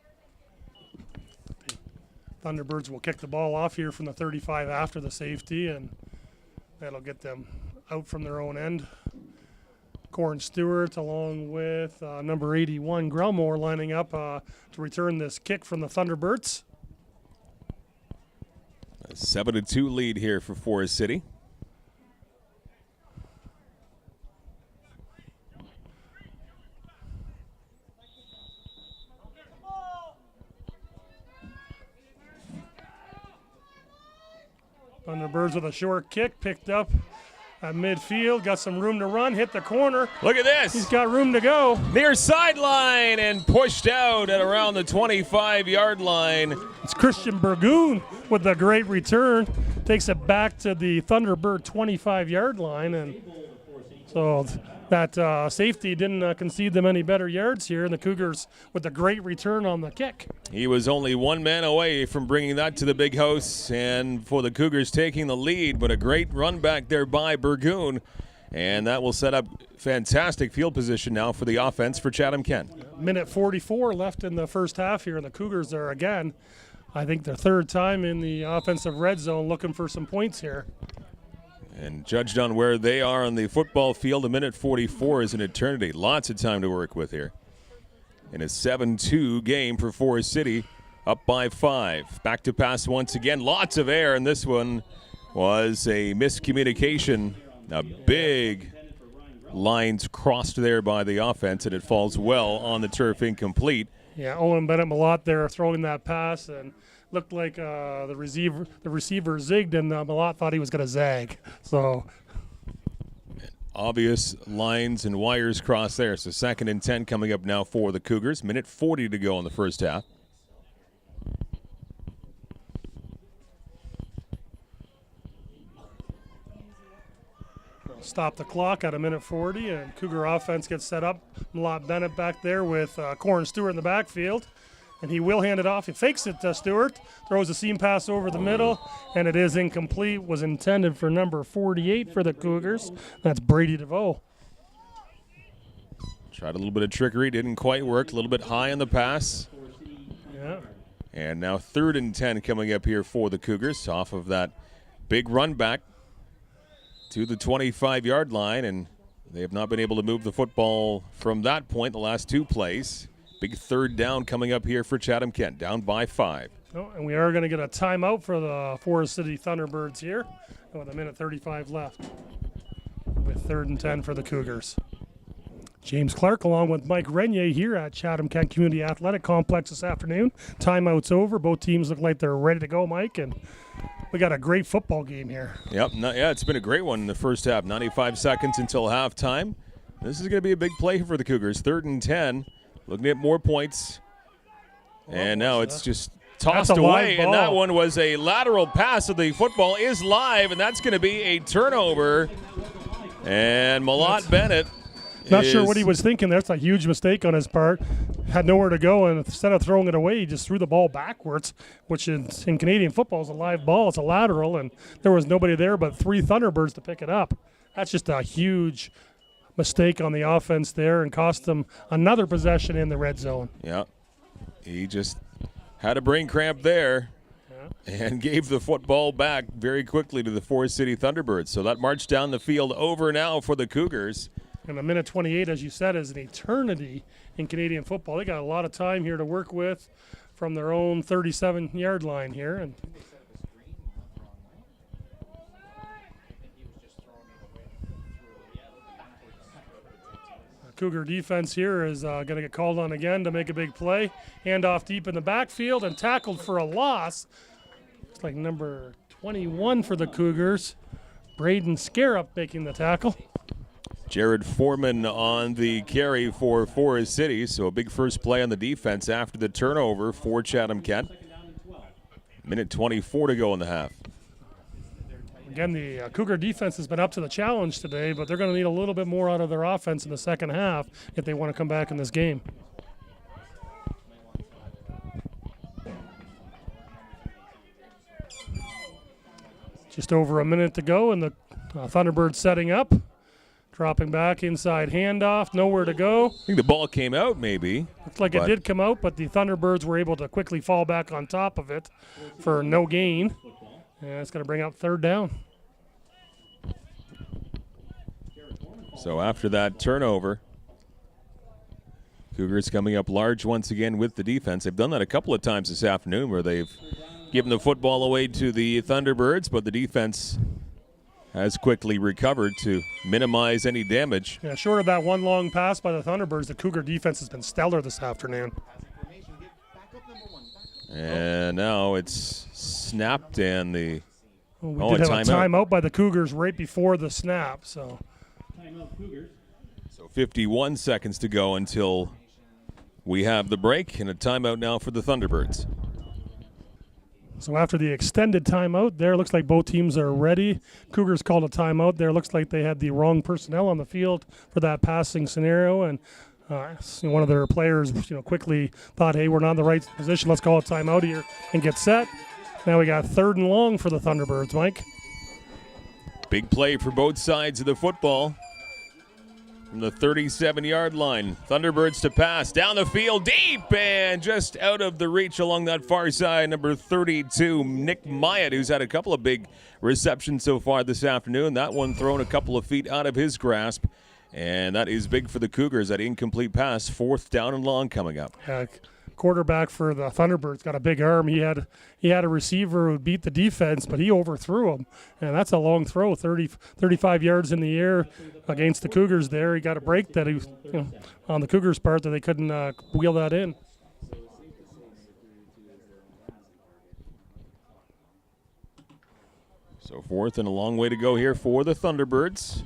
Thunderbirds will kick the ball off here from the 35 after the safety, and that'll get them out from their own end. Corin Stewart along with number 81, Grelmore, lining up to return this kick from the Thunderbirds. A 7-2 lead here for Forest City. Thunderbirds with a short kick, picked up at midfield, got some room to run, hit the corner. Look at this. He's got room to go. Near sideline and pushed out at around the 25-yard line. It's Christian Burgoon with a great return. Takes it back to the Thunderbird 25-yard line. And so that safety didn't concede them any better yards here. And the Cougars with a great return on the kick. He was only one man away from bringing that to the big house and for the Cougars taking the lead, but a great run back there by Burgoon. And that will set up fantastic field position now for the offense for Chatham-Kent. Minute 44 left in the first half here, and the Cougars are again, I think, their third time in the offensive red zone looking for some points here. And judged on where they are on the football field, a minute 44 is an eternity. Lots of time to work with here. In a 7-2 game for Forest City, up by 5. Back to pass once again. Lots of air, and this one was a miscommunication. A big lines crossed there by the offense, and it falls well on the turf, incomplete. Yeah, Owen Bennett-Malott there throwing that pass, and looked like the receiver zigged, and Malott thought he was going to zag. So obvious lines and wires crossed there. So 2nd and 10 coming up now for the Cougars. Minute 40 to go in the first half. Stop the clock at a minute 40, and Cougar offense gets set up. Malott Bennett back there with Corin Stewart in the backfield. And he will hand it off. He fakes it to Stewart, throws a seam pass over the middle, and it is incomplete. Was intended for number 48 for the Cougars. That's Brady DeVoe. Tried a little bit of trickery, didn't quite work. A little bit high on the pass. Yeah. And now 3rd and 10 coming up here for the Cougars off of that big run back to the 25-yard line, and they have not been able to move the football from that point the last 2 plays. Big 3rd down coming up here for Chatham-Kent, down by 5. Oh, and we are going to get a timeout for the Forest City Thunderbirds here with a minute 35 left with 3rd and 10 for the Cougars. James Clark along with Mike Renier here at Chatham-Kent Community Athletic Complex this afternoon. Timeout's over. Both teams look like they're ready to go, Mike, and we got a great football game here. Yep, it's been a great one in the first half. 95 seconds until halftime. This is going to be a big play for the Cougars. 3rd and 10. Looking at more points. And now it's just tossed away. And that one was a lateral pass. So the football is live, and that's going to be a turnover. And Malott Bennett. Not sure what he was thinking. That's a huge mistake on his part. Had nowhere to go, and instead of throwing it away, he just threw the ball backwards, which in Canadian football is a live ball. It's a lateral, and there was nobody there but 3 Thunderbirds to pick it up. That's just a huge mistake on the offense there and cost them another possession in the red zone. Yeah, he just had a brain cramp there and gave the football back very quickly to the Forest City Thunderbirds. So that march down the field over now for the Cougars. And a minute 28, as you said, is an eternity in Canadian football. They got a lot of time here to work with. from their own 37-yard line here. And Cougar defense here is going to get called on again to make a big play. Handoff deep in the backfield and tackled for a loss. It's like number 21 for the Cougars, Braden Scarup, making the tackle. Jared Foreman on the carry for Forest City, so a big first play on the defense after the turnover for Chatham-Kent. Minute 24 to go in the half. Again, the Cougar defense has been up to the challenge today, but they're going to need a little bit more out of their offense in the second half if they want to come back in this game. Just over a minute to go, and the Thunderbirds setting up. Dropping back, inside handoff, nowhere to go. I think the ball came out maybe. Looks like it did come out, but the Thunderbirds were able to quickly fall back on top of it for no gain. And it's going to bring out third down. So after that turnover, Cougars coming up large once again with the defense. They've done that a couple of times this afternoon where they've given the football away to the Thunderbirds, but the defense has quickly recovered to minimize any damage. Yeah, short of that one long pass by the Thunderbirds, the Cougar defense has been stellar this afternoon. And now it's snapped, and we did have a timeout by the Cougars right before the snap. So 51 seconds to go until we have the break, and a timeout now for the Thunderbirds. So after the extended timeout there, looks like both teams are ready. Cougars called a timeout there. Looks like they had the wrong personnel on the field for that passing scenario, and one of their players quickly thought, hey, we're not in the right position. Let's call a timeout here and get set. Now we got 3rd and long for the Thunderbirds, Mike. Big play for both sides of the football. From the 37-yard line, Thunderbirds to pass down the field deep and just out of the reach along that far side. Number 32, Nick Myatt, who's had a couple of big receptions so far this afternoon. That one thrown a couple of feet out of his grasp, and that is big for the Cougars. That incomplete pass, 4th down and long coming up. Quarterback for the Thunderbirds got a big arm. He had a receiver who beat the defense, but he overthrew him, and that's a long throw, 35 yards in the air against the Cougars there. He got a break that he was on the Cougars' part that they couldn't wheel that in. So 4th and a long way to go here for the Thunderbirds.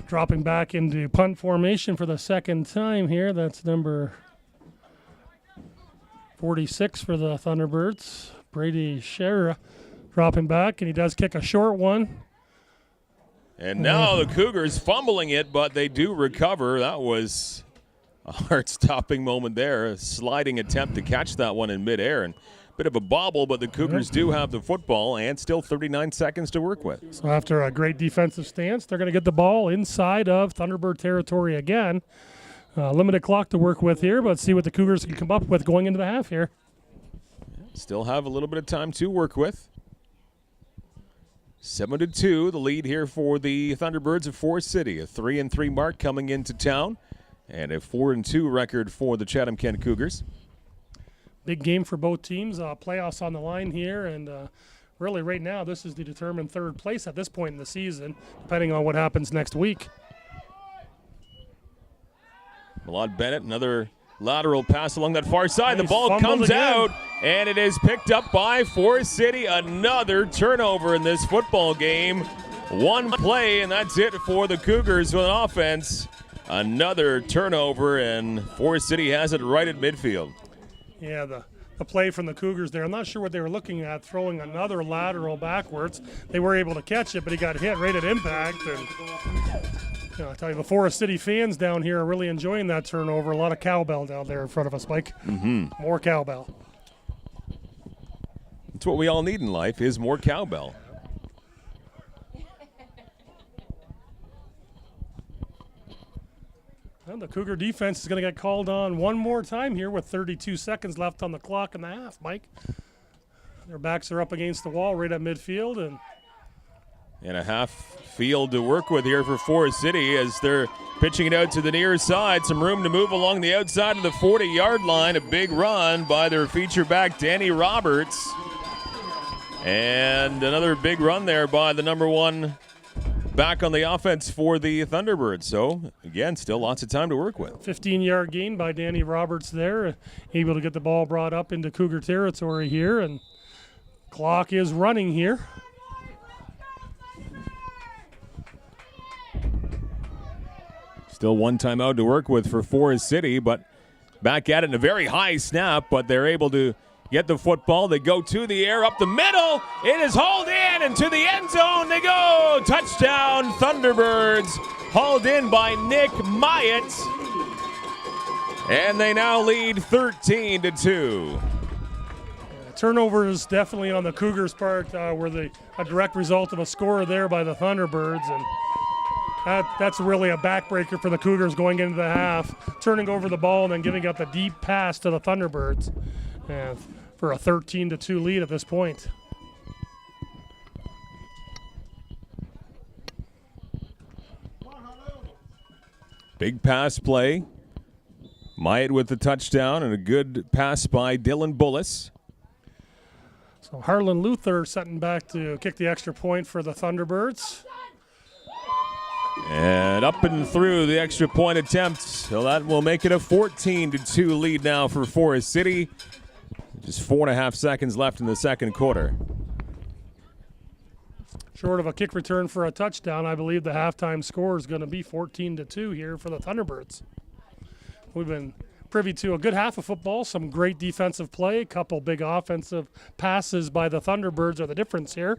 Dropping back into punt formation for the second time here. That's number 46 for the Thunderbirds. Brady Shera dropping back, and he does kick a short one. And now the Cougars fumbling it, but they do recover. That was a heart-stopping moment there. A sliding attempt to catch that one in midair. And bit of a bobble, but the Cougars do have the football and still 39 seconds to work with. So after a great defensive stance, they're going to get the ball inside of Thunderbird territory again. Limited clock to work with here, but see what the Cougars can come up with going into the half here. Still have a little bit of time to work with. 7-2, the lead here for the Thunderbirds of Forest City. A 3-3 mark coming into town, and a 4-2 record for the Chatham-Kent Cougars. Big game for both teams. Playoffs on the line here, and really right now this is to determine 3rd place at this point in the season, depending on what happens next week. Malad Bennett, another lateral pass along that far side. The He's ball comes again. out, and it is picked up by Forest City. Another turnover in this football game. One play, and that's it for the Cougars with an offense. Another turnover, and Forest City has it right at midfield. Yeah, the play from the Cougars there. I'm not sure what they were looking at, throwing another lateral backwards. They were able to catch it, but he got hit right at impact. And I tell you, the Forest City fans down here are really enjoying that turnover. A lot of cowbell down there in front of us, Mike. More cowbell. That's what we all need in life, is more cowbell. And the Cougar defense is going to get called on one more time here with 32 seconds left on the clock in the half, Mike. Their backs are up against the wall right at midfield, and And a half field to work with here for Forest City as they're pitching it out to the near side. Some room to move along the outside of the 40-yard line. A big run by their feature back, Danny Roberts. And another big run there by the number 1 back on the offense for the Thunderbirds. So, again, still lots of time to work with. 15-yard gain by Danny Roberts there. Able to get the ball brought up into Cougar territory here. And clock is running here. Still one timeout to work with for Forest City, but back at it in a very high snap, but they're able to get the football. They go to the air, up the middle. It is hauled in, and to the end zone they go. Touchdown, Thunderbirds. Hauled in by Nick Myatt. And they now lead 13-2. Turnover is definitely on the Cougars' part, were a direct result of a score there by the Thunderbirds, and that's really a backbreaker for the Cougars going into the half, turning over the ball and then giving up a deep pass to the Thunderbirds for a 13-2 lead at this point. Big pass play. Myatt with the touchdown and a good pass by Dylan Bullis. So Harlan Luther setting back to kick the extra point for the Thunderbirds. And up and through the extra point attempt. So that will make it a 14-2 lead now for Forest City. Just 4.5 seconds left in the second quarter. Short of a kick return for a touchdown, I believe the halftime score is going to be 14-2 here for the Thunderbirds. We've been privy to a good half of football, some great defensive play, a couple big offensive passes by the Thunderbirds are the difference here.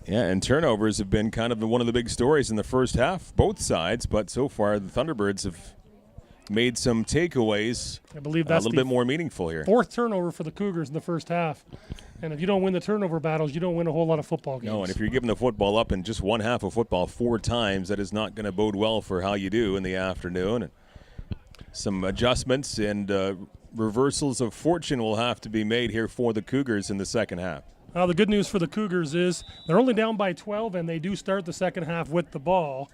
Yeah, and turnovers have been kind of one of the big stories in the first half, both sides, but so far the Thunderbirds have made some takeaways. I believe that's a little bit more meaningful here. 4th turnover for the Cougars in the first half. And if you don't win the turnover battles, you don't win a whole lot of football games. No, and if you're giving the football up in just one half of football 4 times, that is not going to bode well for how you do in the afternoon. And some adjustments and reversals of fortune will have to be made here for the Cougars in the second half. The good news for the Cougars is they're only down by 12, and they do start the second half with the ball.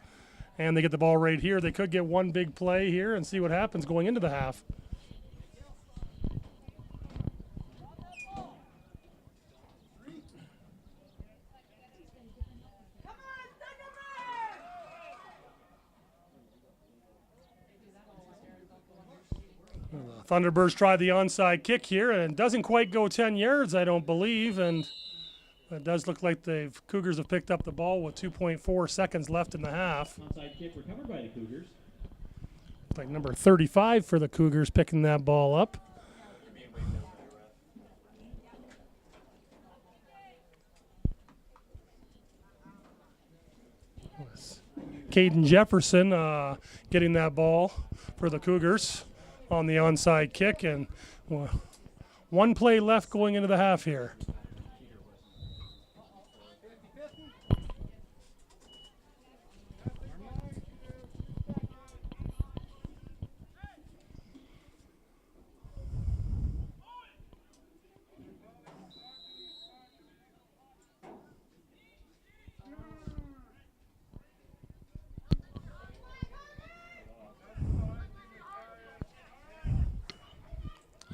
And they get the ball right here. They could get one big play here and see what happens going into the half. Thunderbirds try the onside kick here, and it doesn't quite go 10 yards, I don't believe. And it does look like the Cougars have picked up the ball with 2.4 seconds left in the half. Onside kick recovered by the Cougars. It's like number 35 for the Cougars picking that ball up. Caden Jefferson getting that ball for the Cougars on the onside kick, and one play left going into the half here.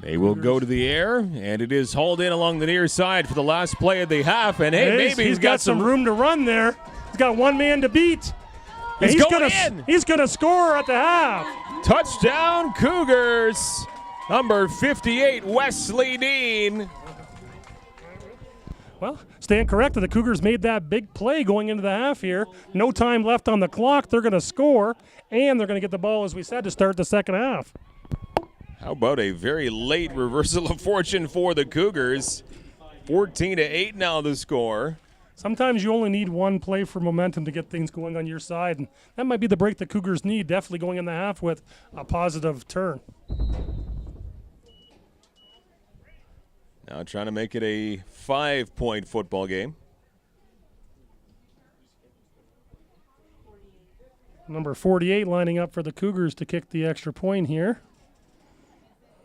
They will go to the air, and it is hauled in along the near side for the last play of the half. And hey, maybe he's got some room to run there. He's got one man to beat. He's going in. He's going to score at the half. Touchdown, Cougars. Number 58, Wesley Dean. Well, stand corrected. The Cougars made that big play going into the half here. No time left on the clock. They're going to score, and they're going to get the ball, as we said, to start the second half. How about a very late reversal of fortune for the Cougars? 14-8 now the score. Sometimes you only need one play for momentum to get things going on your side, and that might be the break the Cougars need, definitely going in the half with a positive turn. Now trying to make it a 5-point football game. Number 48 lining up for the Cougars to kick the extra point here.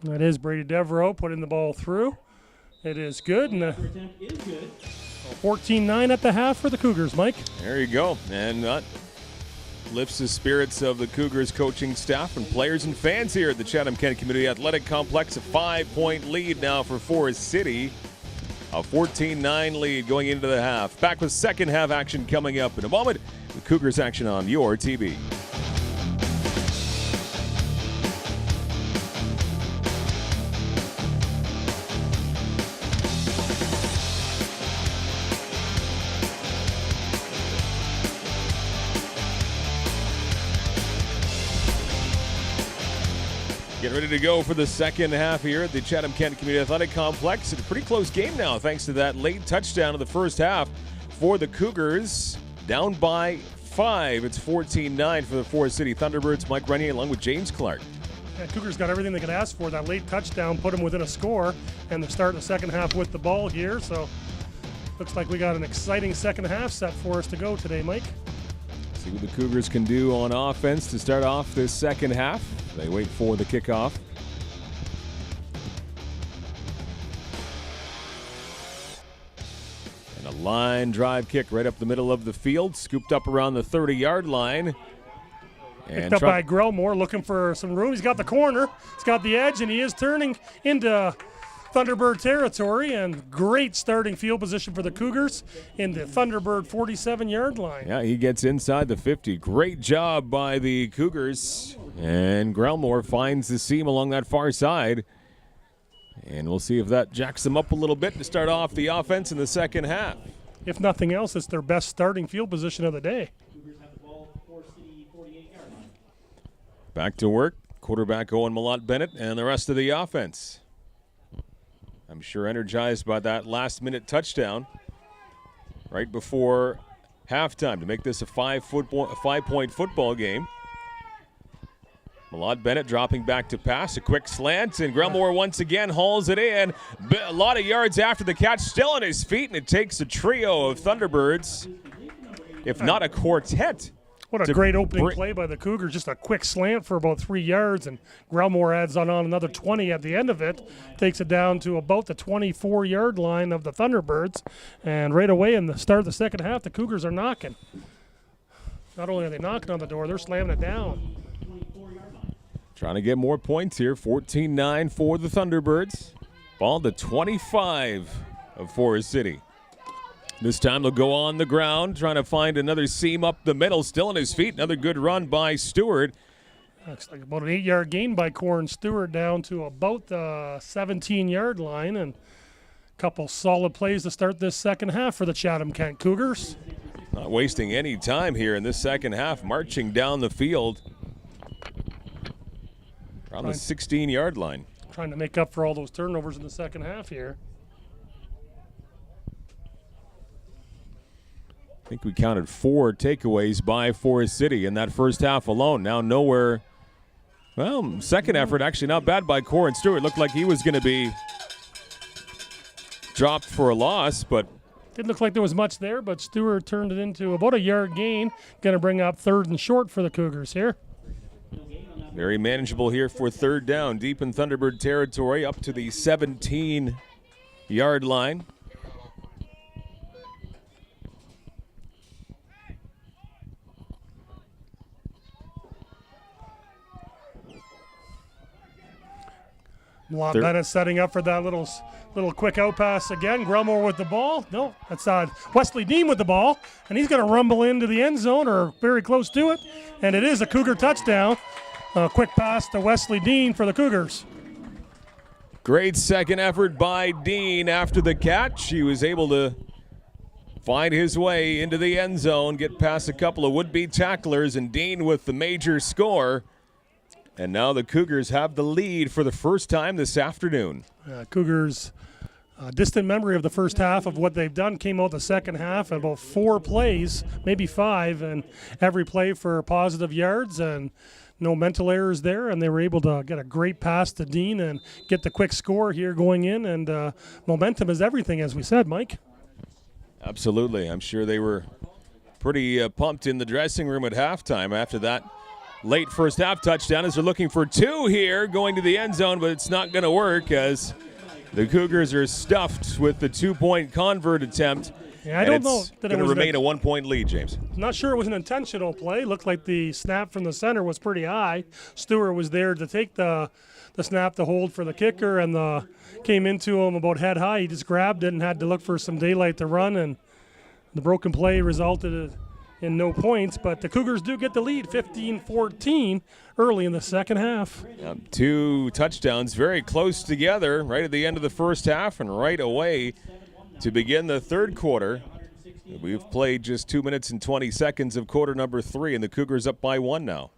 That is Brady Devereaux putting the ball through. It is good. And Attempt is good. 14-9 at the half for the Cougars, Mike. There you go. And that lifts the spirits of the Cougars coaching staff and players and fans here at the Chatham-Kent Community Athletic Complex. A 5-point lead now for Forest City. A 14-9 lead going into the half. Back with second half action coming up in a moment. The Cougars action on your TV. Get ready to go for the second half here at the Chatham-Kent Community Athletic Complex. It's a pretty close game now thanks to that late touchdown of the first half for the Cougars. Down by 5. It's 14-9 for the Forest City Thunderbirds. Mike Renier along with James Clark. Yeah, Cougars got everything they could ask for. That late touchdown put them within a score, and they're starting the second half with the ball here. So looks like we got an exciting second half set for us to go today, Mike. See what the Cougars can do on offense to start off this second half. They wait for the kickoff. And a line drive kick right up the middle of the field, scooped up around the 30-yard line. Picked up by Grellmore, looking for some room. He's got the corner, he's got the edge, and he is turning into Thunderbird territory, and great starting field position for the Cougars in the Thunderbird 47-yard line. Yeah, he gets inside the 50. Great job by the Cougars. And Grellmore finds the seam along that far side. And we'll see if that jacks them up a little bit to start off the offense in the second half. If nothing else, it's their best starting field position of the day. Cougars have the ball, Forest City 48-yard line. Back to work. Quarterback Owen Malott-Bennett and the rest of the offense. I'm sure energized by that last-minute touchdown right before halftime to make this a five-point football game. Malott-Bennett dropping back to pass, a quick slant, and Grellmore once again hauls it in. A lot of yards after the catch, still on his feet, and it takes a trio of Thunderbirds, if not a quartet. What a great opening play by the Cougars. Just a quick slant for about 3 yards, and Grellmore adds on another 20 at the end of it. Takes it down to about the 24-yard line of the Thunderbirds. And right away in the start of the second half, the Cougars are knocking. Not only are they knocking on the door, they're slamming it down. Trying to get more points here. 14-9 for the Thunderbirds. Ball to 25 of Forest City. This time they'll go on the ground, trying to find another seam up the middle. Still on his feet. Another good run by Stewart. Looks like about an 8-yard gain by Corin Stewart down to about the 17-yard line. And a couple solid plays to start this second half for the Chatham-Kent Cougars. Not wasting any time here in this second half. Marching down the field around the 16-yard line. Trying to make up for all those turnovers in the second half here. I think we counted 4 takeaways by Forest City in that first half alone. Now nowhere. Well, second effort actually not bad by Corin Stewart. Looked like he was going to be dropped for a loss, but didn't look like there was much there, but Stewart turned it into about a yard gain. Going to bring up 3rd and short for the Cougars here. Very manageable here for 3rd down. Deep in Thunderbird territory up to the 17-yard line. Bennett setting up for that little quick out pass again. Grellmore with the ball. No, that's Wesley Dean with the ball. And he's going to rumble into the end zone or very close to it. And it is a Cougar touchdown. A quick pass to Wesley Dean for the Cougars. Great second effort by Dean after the catch. He was able to find his way into the end zone, get past a couple of would-be tacklers, and Dean with the major score. And now the Cougars have the lead for the first time this afternoon. Cougars, distant memory of the first half of what they've done, came out the second half, about 4 plays, maybe 5, and every play for positive yards and no mental errors there, and they were able to get a great pass to Dean and get the quick score here going in, and momentum is everything, as we said, Mike. Absolutely. I'm sure they were pretty pumped in the dressing room at halftime after that late first half touchdown, as they're looking for 2 here going to the end zone, but it's not going to work as The Cougars are stuffed with the 2-point convert attempt. Yeah, I don't know that it was remain a 1-point lead, James. Not sure it was an intentional play. Looked like the snap from the center was pretty high. Stewart was there to take the snap to hold for the kicker, and came into him about head high. He just grabbed it and had to look for some daylight to run, and the broken play resulted in no points. But the Cougars do get the lead, 15-14, early in the second half. 2 touchdowns very close together right at the end of the first half and right away to begin the third quarter. We've played just 2 minutes and 20 seconds of quarter number 3, and the Cougars up by 1 now.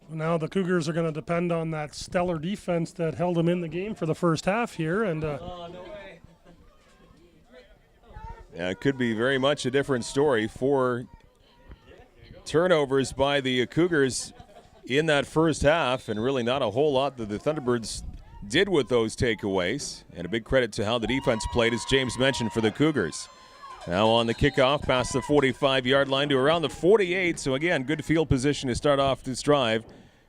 Now the Cougars are going to depend on that stellar defense that held them in the game for the first half here. And yeah, it could be very much a different story. 4 turnovers by the Cougars in that first half, and really not a whole lot that the Thunderbirds did with those takeaways. And a big credit to how the defense played, as James mentioned, for the Cougars. Now on the kickoff, past the 45-yard line to around the 48. So again, good field position to start off this drive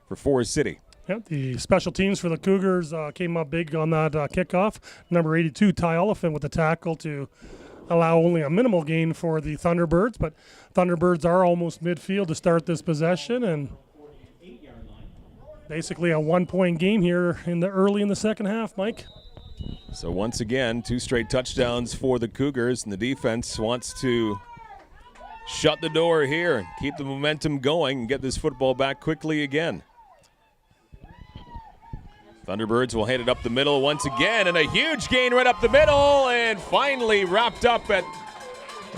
for Forest City. Yep, the special teams for the Cougars came up big on that kickoff. Number 82, Ty Oliphant, with the tackle to allow only a minimal gain for the Thunderbirds. But Thunderbirds are almost midfield to start this possession, and basically a 1-point game here early in the second half, Mike. So once again, 2 straight touchdowns for the Cougars, and the defense wants to shut the door here, keep the momentum going, and get this football back quickly again. Thunderbirds will head it up the middle once again, and a huge gain right up the middle, and finally wrapped up at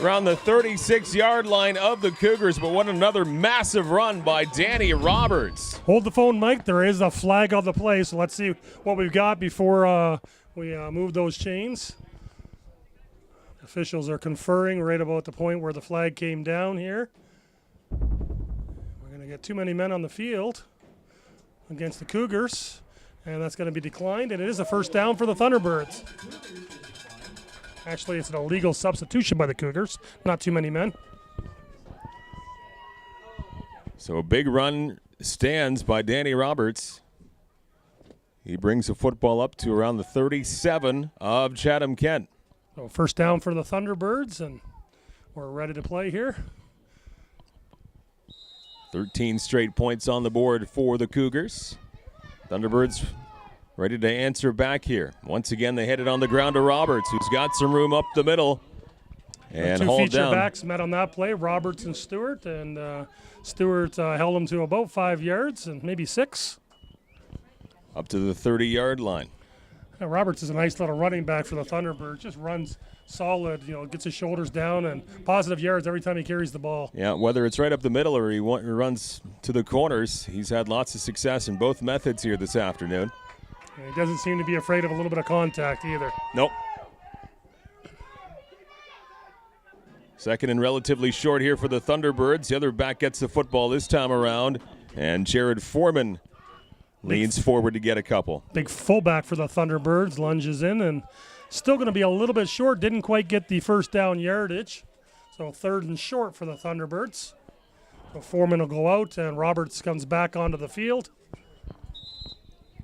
around the 36-yard line of the Cougars. But what another massive run by Danny Roberts. Hold the phone, Mike. There is a flag on the play, so let's see what we've got before we move those chains. Officials are conferring right about the point where the flag came down here. We're going to get too many men on the field against the Cougars, and that's going to be declined, and it is a first down for the Thunderbirds. Actually, it's an illegal substitution by the Cougars. Not too many men. So a big run stands by Danny Roberts. He brings the football up to around the 37 of Chatham-Kent. So first down for the Thunderbirds, and we're ready to play here. 13 straight points on the board for the Cougars. Thunderbirds ready to answer back here. Once again, they head it on the ground to Roberts, who's got some room up the middle. And hauled down. 2 feature backs met on that play, Roberts and Stewart, and Stewart held him to about 5 yards and maybe 6. Up to the 30-yard line. Roberts is a nice little running back for the Thunderbirds. Just runs solid, gets his shoulders down and positive yards every time he carries the ball. Yeah, whether it's right up the middle or he runs to the corners, he's had lots of success in both methods here this afternoon. And he doesn't seem to be afraid of a little bit of contact either. Nope. Second and relatively short here for the Thunderbirds. The other back gets the football this time around, and Jared Foreman leans forward to get a couple. Big fullback for the Thunderbirds, lunges in, and still going to be a little bit short. Didn't quite get the first down yardage. So third and short for the Thunderbirds. So Foreman will go out, and Roberts comes back onto the field.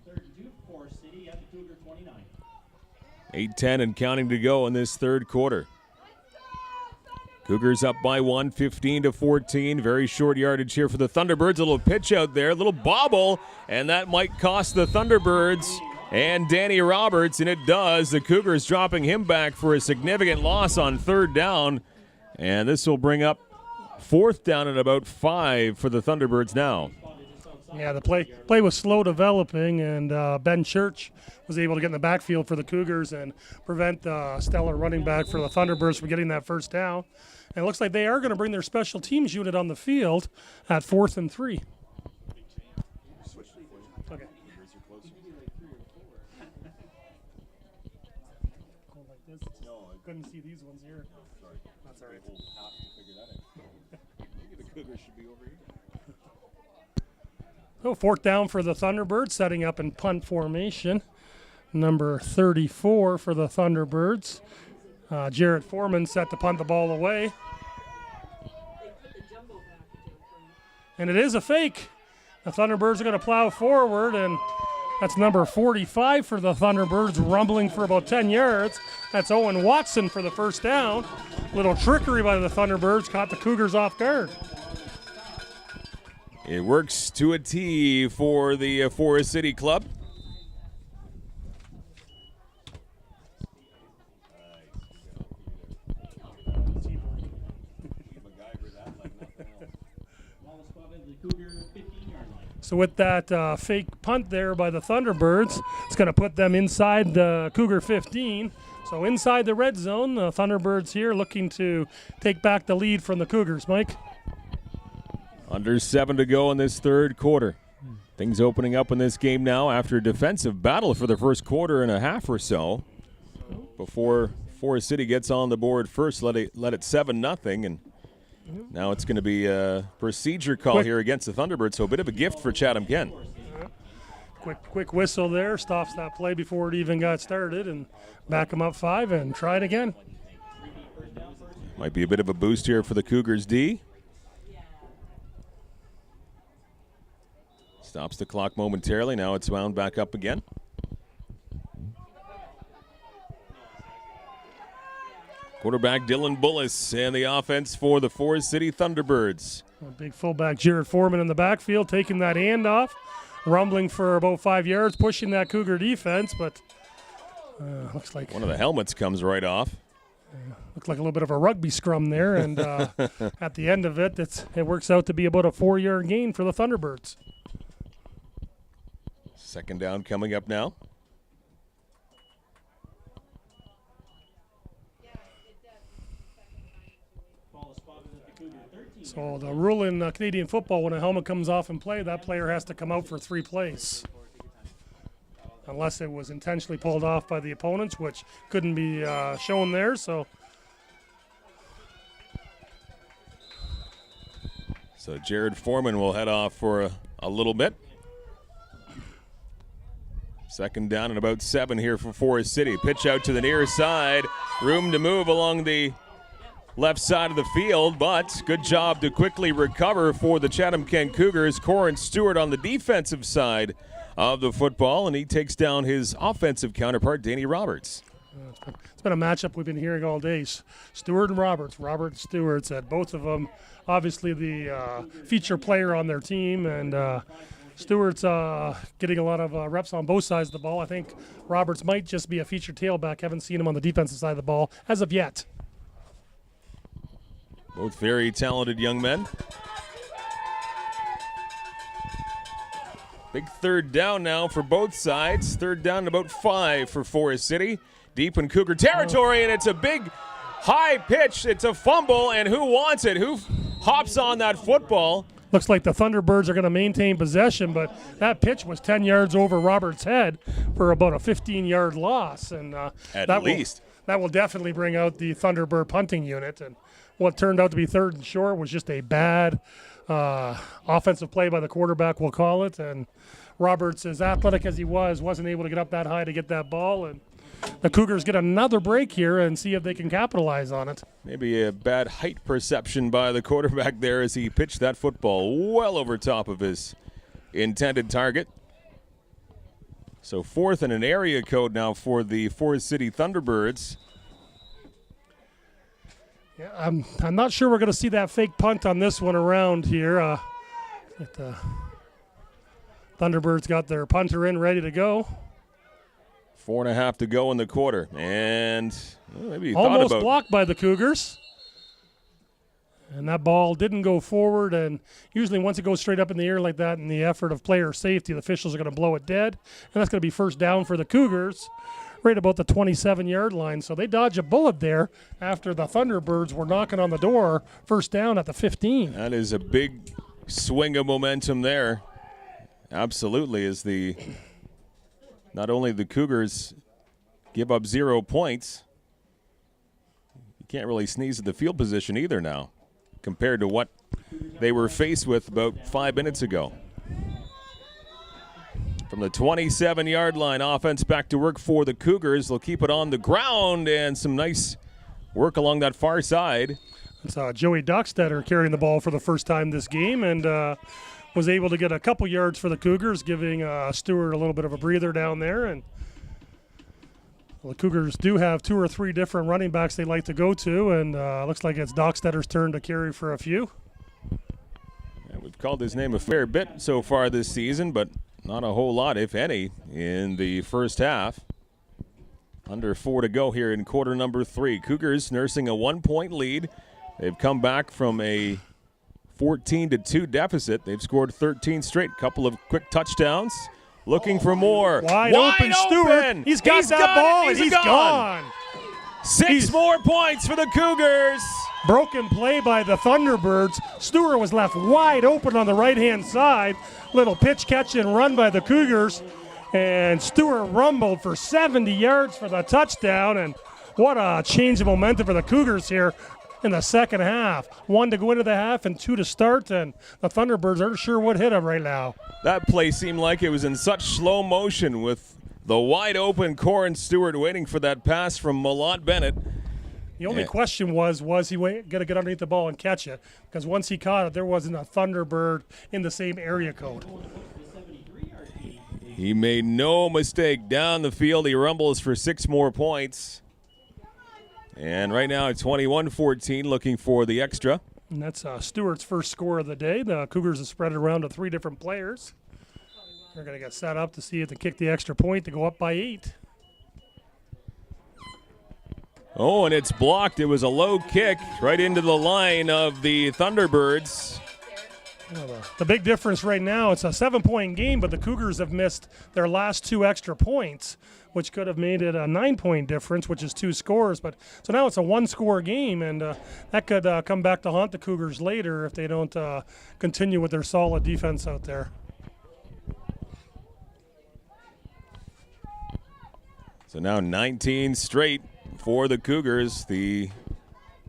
32 for City at the Cougar 29. 8:10 and counting to go in this third quarter. Cougars up by 1, 15-14. Very short yardage here for the Thunderbirds. A little pitch out there, a little bobble, and that might cost the Thunderbirds and Danny Roberts, and it does. The Cougars dropping him back for a significant loss on third down, and this will bring up fourth down at about 5 for the Thunderbirds now. Yeah, the play was slow developing, and Ben Church was able to get in the backfield for the Cougars and prevent the stellar running back for the Thunderbirds from getting that first down. And it looks like they are going to bring their special teams unit on the field at 4th and 3. Okay. Couldn't see these ones here. That's all right. Maybe the Cougars should be over here. So fourth down for the Thunderbirds, setting up in punt formation. Number 34 for the Thunderbirds. Jared Foreman set to punt the ball away. And it is a fake. The Thunderbirds are going to plow forward, and That's number 45 for the Thunderbirds, rumbling for about 10 yards. That's Owen Watson for the first down. Little trickery by the Thunderbirds, caught the Cougars off guard. It works to a T for the Forest City club. So with that fake punt there by the Thunderbirds, it's going to put them inside the Cougar 15. So inside the red zone, the Thunderbirds here looking to take back the lead from the Cougars. Mike? Under 7 to go in this third quarter. Things opening up in this game now after a defensive battle for the first quarter and a half or so. Before Forest City gets on the board first, let it 7-0, and now it's going to be a procedure call here against the Thunderbirds, so a bit of a gift for Chatham-Kent. Quick whistle there, stops that play before it even got started, and back them up 5 and try it again. Might be a bit of a boost here for the Cougars D. Stops the clock momentarily, now it's wound back up again. Quarterback Dylan Bullis and the offense for the Forest City Thunderbirds. Big fullback Jared Foreman in the backfield, taking that handoff, rumbling for about 5 yards, pushing that Cougar defense, but looks like one of the helmets comes right off. Looked like a little bit of a rugby scrum there, and at the end of it, it works out to be about a 4-yard gain for the Thunderbirds. Second down coming up now. So the rule in Canadian football, when a helmet comes off in play, that player has to come out for 3 plays. Unless it was intentionally pulled off by the opponents, which couldn't be shown there. So Jared Foreman will head off for a little bit. Second down and about 7 here for Forest City. Pitch out to the near side. Room to move along the left side of the field, but good job to quickly recover for the Chatham-Kent Cougars. Corin Stewart on the defensive side of the football, and he takes down his offensive counterpart, Danny Roberts. It's been a matchup we've been hearing all day. Stewart and Roberts. Robert and Stewart said both of them, obviously the feature player on their team, and Stewart's getting a lot of reps on both sides of the ball. I think Roberts might just be a feature tailback. Haven't seen him on the defensive side of the ball as of yet. Both very talented young men. Big third down now for both sides. Third down and about 5 for Forest City. Deep in Cougar territory, and it's a big high pitch. It's a fumble, and who wants it? Who hops on that football? Looks like the Thunderbirds are going to maintain possession, but that pitch was 10 yards over Roberts' head for about a 15-yard loss. And At least. That will definitely bring out the Thunderbird punting unit. And what turned out to be 3rd and short was just a bad offensive play by the quarterback, we'll call it. And Roberts, as athletic as he was, wasn't able to get up that high to get that ball. And the Cougars get another break here and see if they can capitalize on it. Maybe a bad height perception by the quarterback there as he pitched that football well over top of his intended target. So 4th and an area code now for the Forest City Thunderbirds. Yeah, I'm not sure we're going to see that fake punt on this one around here. Thunderbirds got their punter in, ready to go. 4.5 to go in the quarter, and maybe almost blocked by the Cougars. And that ball didn't go forward, and usually once it goes straight up in the air like that in the effort of player safety, the officials are going to blow it dead, and that's going to be first down for the Cougars right about the 27-yard line. So they dodge a bullet there after the Thunderbirds were knocking on the door, first down at the 15. That is a big swing of momentum there. Absolutely, as not only the Cougars give up 0 points, you can't really sneeze at the field position either now compared to what they were faced with about 5 minutes ago. From the 27-yard line, offense back to work for the Cougars. They'll keep it on the ground, and some nice work along that far side. It's Joey Dockstetter carrying the ball for the first time this game, and was able to get a couple yards for the Cougars, giving Stewart a little bit of a breather down there. And the Cougars do have 2 or 3 different running backs they like to go to, and looks like it's Dockstetter's turn to carry for a few. And we've called his name a fair bit so far this season, but not a whole lot, if any, in the first half. Under 4 to go here in quarter number 3. Cougars nursing a 1-point lead. They've come back from a 14-2 deficit. They've scored 13 straight. Couple of quick touchdowns. Looking for more. Wide open, Stewart. He's got that ball, and he's gone. 6 more points for the Cougars. Broken play by the Thunderbirds. Stewart was left wide open on the right-hand side. Little pitch, catch, and run by the Cougars. And Stewart rumbled for 70 yards for the touchdown. And what a change of momentum for the Cougars here in the second half. 1 to go into the half and 2 to start. And the Thunderbirds aren't sure what hit them right now. That play seemed like it was in such slow motion with the wide open Corin Stewart waiting for that pass from Malott Bennett. The only question was he going to get underneath the ball and catch it? Because once he caught it, there wasn't a Thunderbird in the same area code. He made no mistake down the field. He rumbles for 6 more points. And right now it's 21-14, looking for the extra. And that's Stewart's first score of the day. The Cougars have spread it around to 3 different players. They're going to get set up to see if they kick the extra point to go up by 8. Oh, and it's blocked. It was a low kick right into the line of the Thunderbirds. Well, the big difference right now, it's a 7-point game, but the Cougars have missed their last 2 extra points, which could have made it a 9-point difference, which is 2 scores. But so now it's a 1-score game, and that could come back to haunt the Cougars later if they don't continue with their solid defense out there. So now 19 straight for the Cougars. The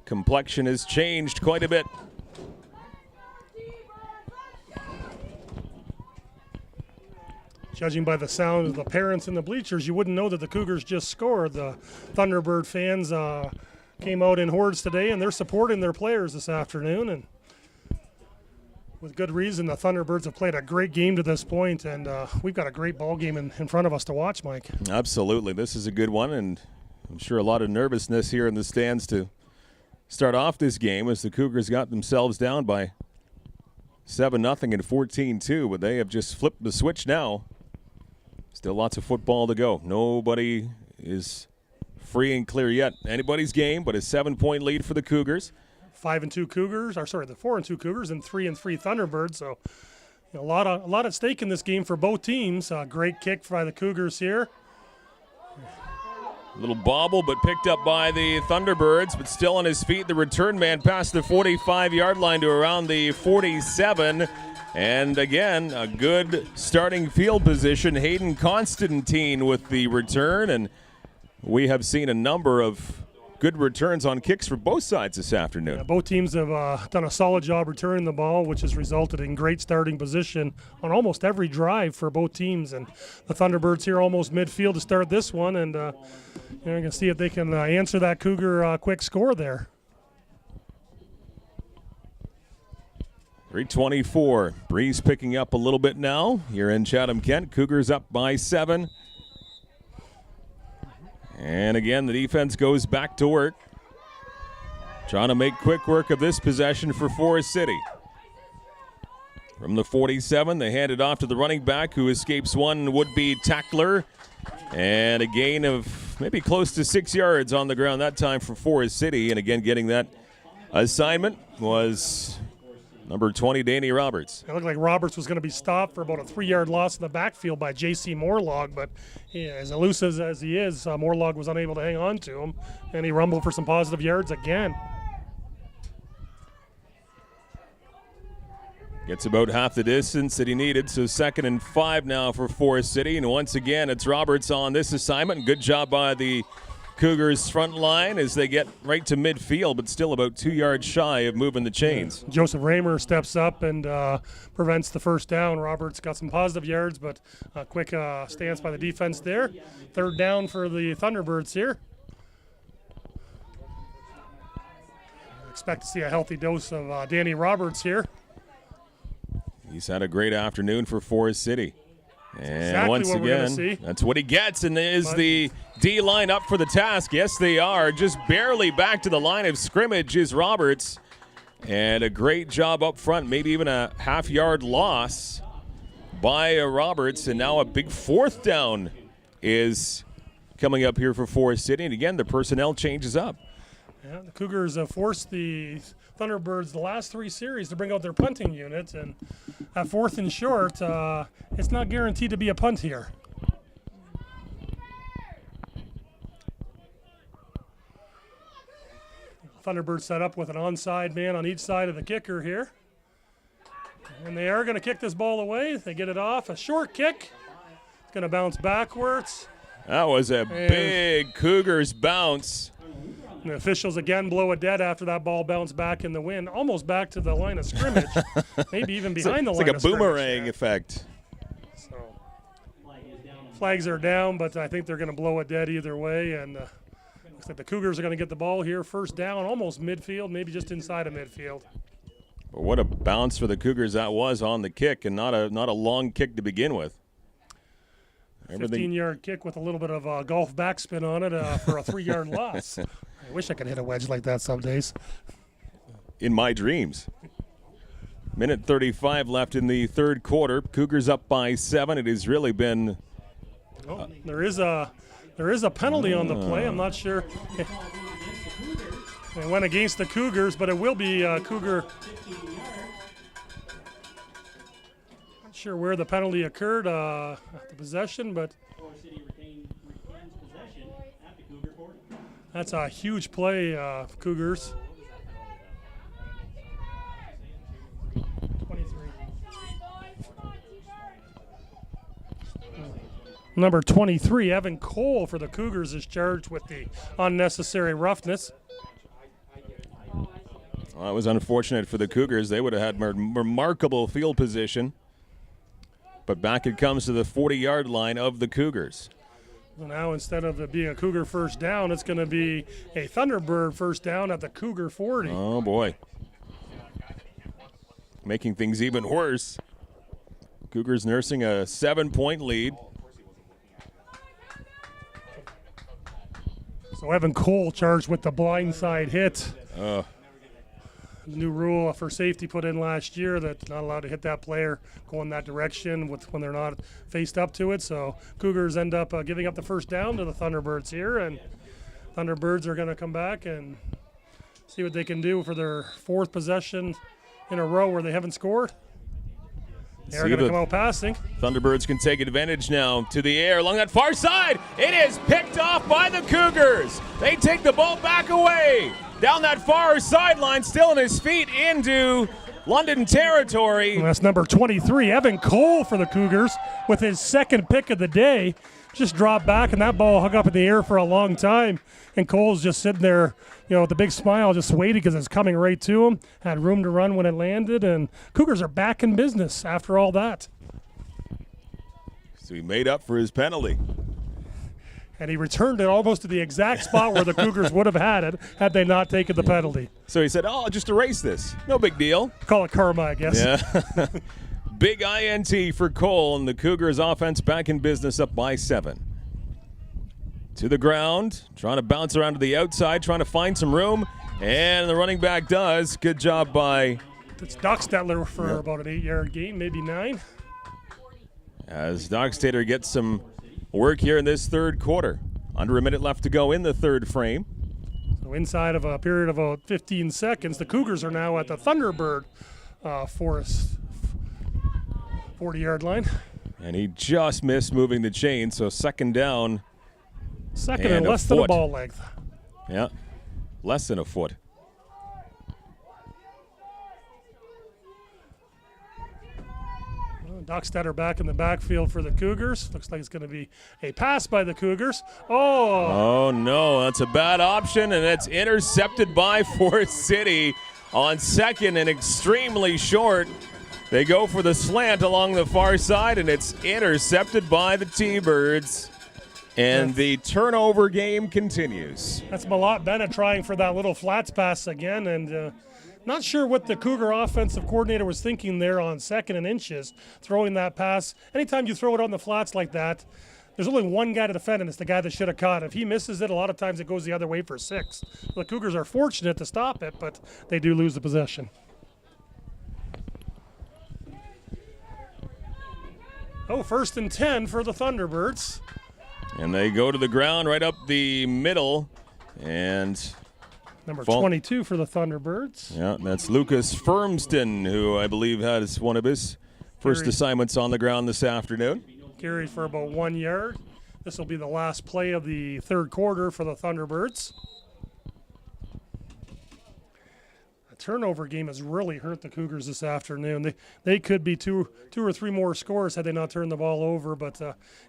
complexion has changed quite a bit. Judging by the sound of the parents in the bleachers, you wouldn't know that the Cougars just scored. The Thunderbird fans came out in hordes today, and they're supporting their players this afternoon. And with good reason, the Thunderbirds have played a great game to this point, and we've got a great ball game in front of us to watch, Mike. Absolutely. This is a good one, and I'm sure a lot of nervousness here in the stands to start off this game as the Cougars got themselves down by 7-0 and 14-2, but they have just flipped the switch now. Still lots of football to go. Nobody is free and clear yet. Anybody's game, but a 7-point lead for the Cougars. 5-2 Cougars, the 4-2 Cougars, and 3-3 Thunderbirds. So a lot at stake in this game for both teams. Great kick by the Cougars here. A little bobble, but picked up by the Thunderbirds, but still on his feet. The return man past the 45-yard line to around the 47. And again, a good starting field position. Hayden Constantine with the return, and we have seen a number of good returns on kicks for both sides this afternoon. Yeah, both teams have done a solid job returning the ball, which has resulted in great starting position on almost every drive for both teams. And the Thunderbirds here almost midfield to start this one, and you're going to see if they can answer that Cougar quick score there. 3:24. Breeze picking up a little bit now here in Chatham-Kent. Cougars up by 7. And again, the defense goes back to work, trying to make quick work of this possession for Forest City. From the 47, they hand it off to the running back who escapes one would-be tackler. And a gain of maybe close to 6 yards on the ground that time for Forest City. And again, getting that assignment was number 20, Danny Roberts. It looked like Roberts was going to be stopped for about a 3-yard loss in the backfield by J.C. Morlog, but as elusive as he is, Morlog was unable to hang on to him, and he rumbled for some positive yards again. Gets about half the distance that he needed, so 2nd and 5 now for Forest City. And once again, it's Roberts on this assignment. Good job by the Cougars front line as they get right to midfield, but still about 2 yards shy of moving the chains. Joseph Raymer steps up and prevents the first down. Roberts got some positive yards, but a quick stance by the defense there. 3rd down for the Thunderbirds here. Expect to see a healthy dose of Danny Roberts here. He's had a great afternoon for Forest City. And exactly once what we're gonna see. again, that's what he gets. And is the D-line up for the task? Yes, they are. Just barely back to the line of scrimmage is Roberts. And a great job up front, maybe even a half-yard loss by Roberts. And now a big fourth down is coming up here for Forest City. And again, the personnel changes up. Yeah, the Cougars have forced the Thunderbirds the last 3 series to bring out their punting unit, and at 4th and short, it's not guaranteed to be a punt here. Thunderbirds set up with an onside man on each side of the kicker here. And they are going to kick this ball away. They get it off. A short kick. It's going to bounce backwards. That was a big Cougars bounce. And the officials again blow it dead after that ball bounced back in the wind, almost back to the line of scrimmage, maybe even behind the line of scrimmage. It's like a boomerang effect. So, flags are down, but I think they're going to blow it dead either way. And looks like the Cougars are going to get the ball here, first down, almost midfield, maybe just inside of midfield. But what a bounce for the Cougars that was on the kick, and not a long kick to begin with. 15-yard kick with a little bit of golf backspin on it for a 3-yard loss. I wish I could hit a wedge like that some days. In my dreams. Minute 35 left in the third quarter. Cougars up by 7. It has really been. There is a penalty on the play. I'm not sure. It went against the Cougars, but it will be Cougar. Not sure where the penalty occurred at the possession, but Forest City retains possession at the Cougar 40. that's a huge play, Cougars. 23. Number 23, Evan Cole for the Cougars, is charged with the unnecessary roughness. Well, it was unfortunate for the Cougars. They would have had remarkable field position. But back it comes to the 40-yard line of the Cougars. Well, now instead of it being a Cougar first down, it's going to be a Thunderbird first down at the Cougar 40. Oh, boy. Making things even worse. Cougars nursing a 7-point lead. So Evan Cole charged with the blindside hit. New rule for safety put in last year that not allowed to hit that player going that direction when they're not faced up to it. So Cougars end up giving up the first down to the Thunderbirds here, and Thunderbirds are going to come back and see what they can do for their 4th possession in a row where they haven't scored. They're going to come out passing. Thunderbirds can take advantage now to the air along that far side. It is picked off by the Cougars. They take the ball back away. Down that far sideline, still on his feet into London territory. And that's number 23, Evan Cole for the Cougars with his 2nd pick of the day. Just dropped back, and that ball hung up in the air for a long time. And Cole's just sitting there, with a big smile, just waiting because it's coming right to him. Had room to run when it landed, and Cougars are back in business after all that. So he made up for his penalty. And he returned it almost to the exact spot where the Cougars would have had it had they not taken the penalty. So he said, I'll just erase this. No big deal. Call it karma, I guess. Yeah. Big INT for Cole, and the Cougars offense back in business up by 7. To the ground, trying to bounce around to the outside, trying to find some room, and the running back does. Good job by... It's Dockstedler for about an 8-yard gain, maybe 9. As Dockstedler gets some work here in this third quarter. Under a minute left to go in the third frame. So inside of a period of about 15 seconds, the Cougars are now at the Thunderbird Forest 40-yard line. And he just missed moving the chain, so second down. Second and less than a ball length. Yeah, less than a foot. Dockstedler back in the backfield for the Cougars. Looks like it's going to be a pass by the Cougars. Oh no, that's a bad option, and it's intercepted by Forest City on second and extremely short. They go for the slant along the far side, and it's intercepted by the T-Birds. And the turnover game continues. That's Malott Bennett trying for that little flats pass again, and Not sure what the Cougar offensive coordinator was thinking there on 2nd and inches, throwing that pass. Anytime you throw it on the flats like that, there's only one guy to defend, and it's the guy that should have caught it. If he misses it, a lot of times it goes the other way for 6. The Cougars are fortunate to stop it, but they do lose the possession. Oh, 1st and 10 for the Thunderbirds. And they go to the ground right up the middle. And number 22 for the Thunderbirds. Yeah, that's Lucas Firmston, who I believe has one of his first assignments on the ground this afternoon. Carried for about 1 yard. This will be the last play of the 3rd quarter for the Thunderbirds. Turnover game has really hurt the Cougars this afternoon. They could be two or three more scores had they not turned the ball over, but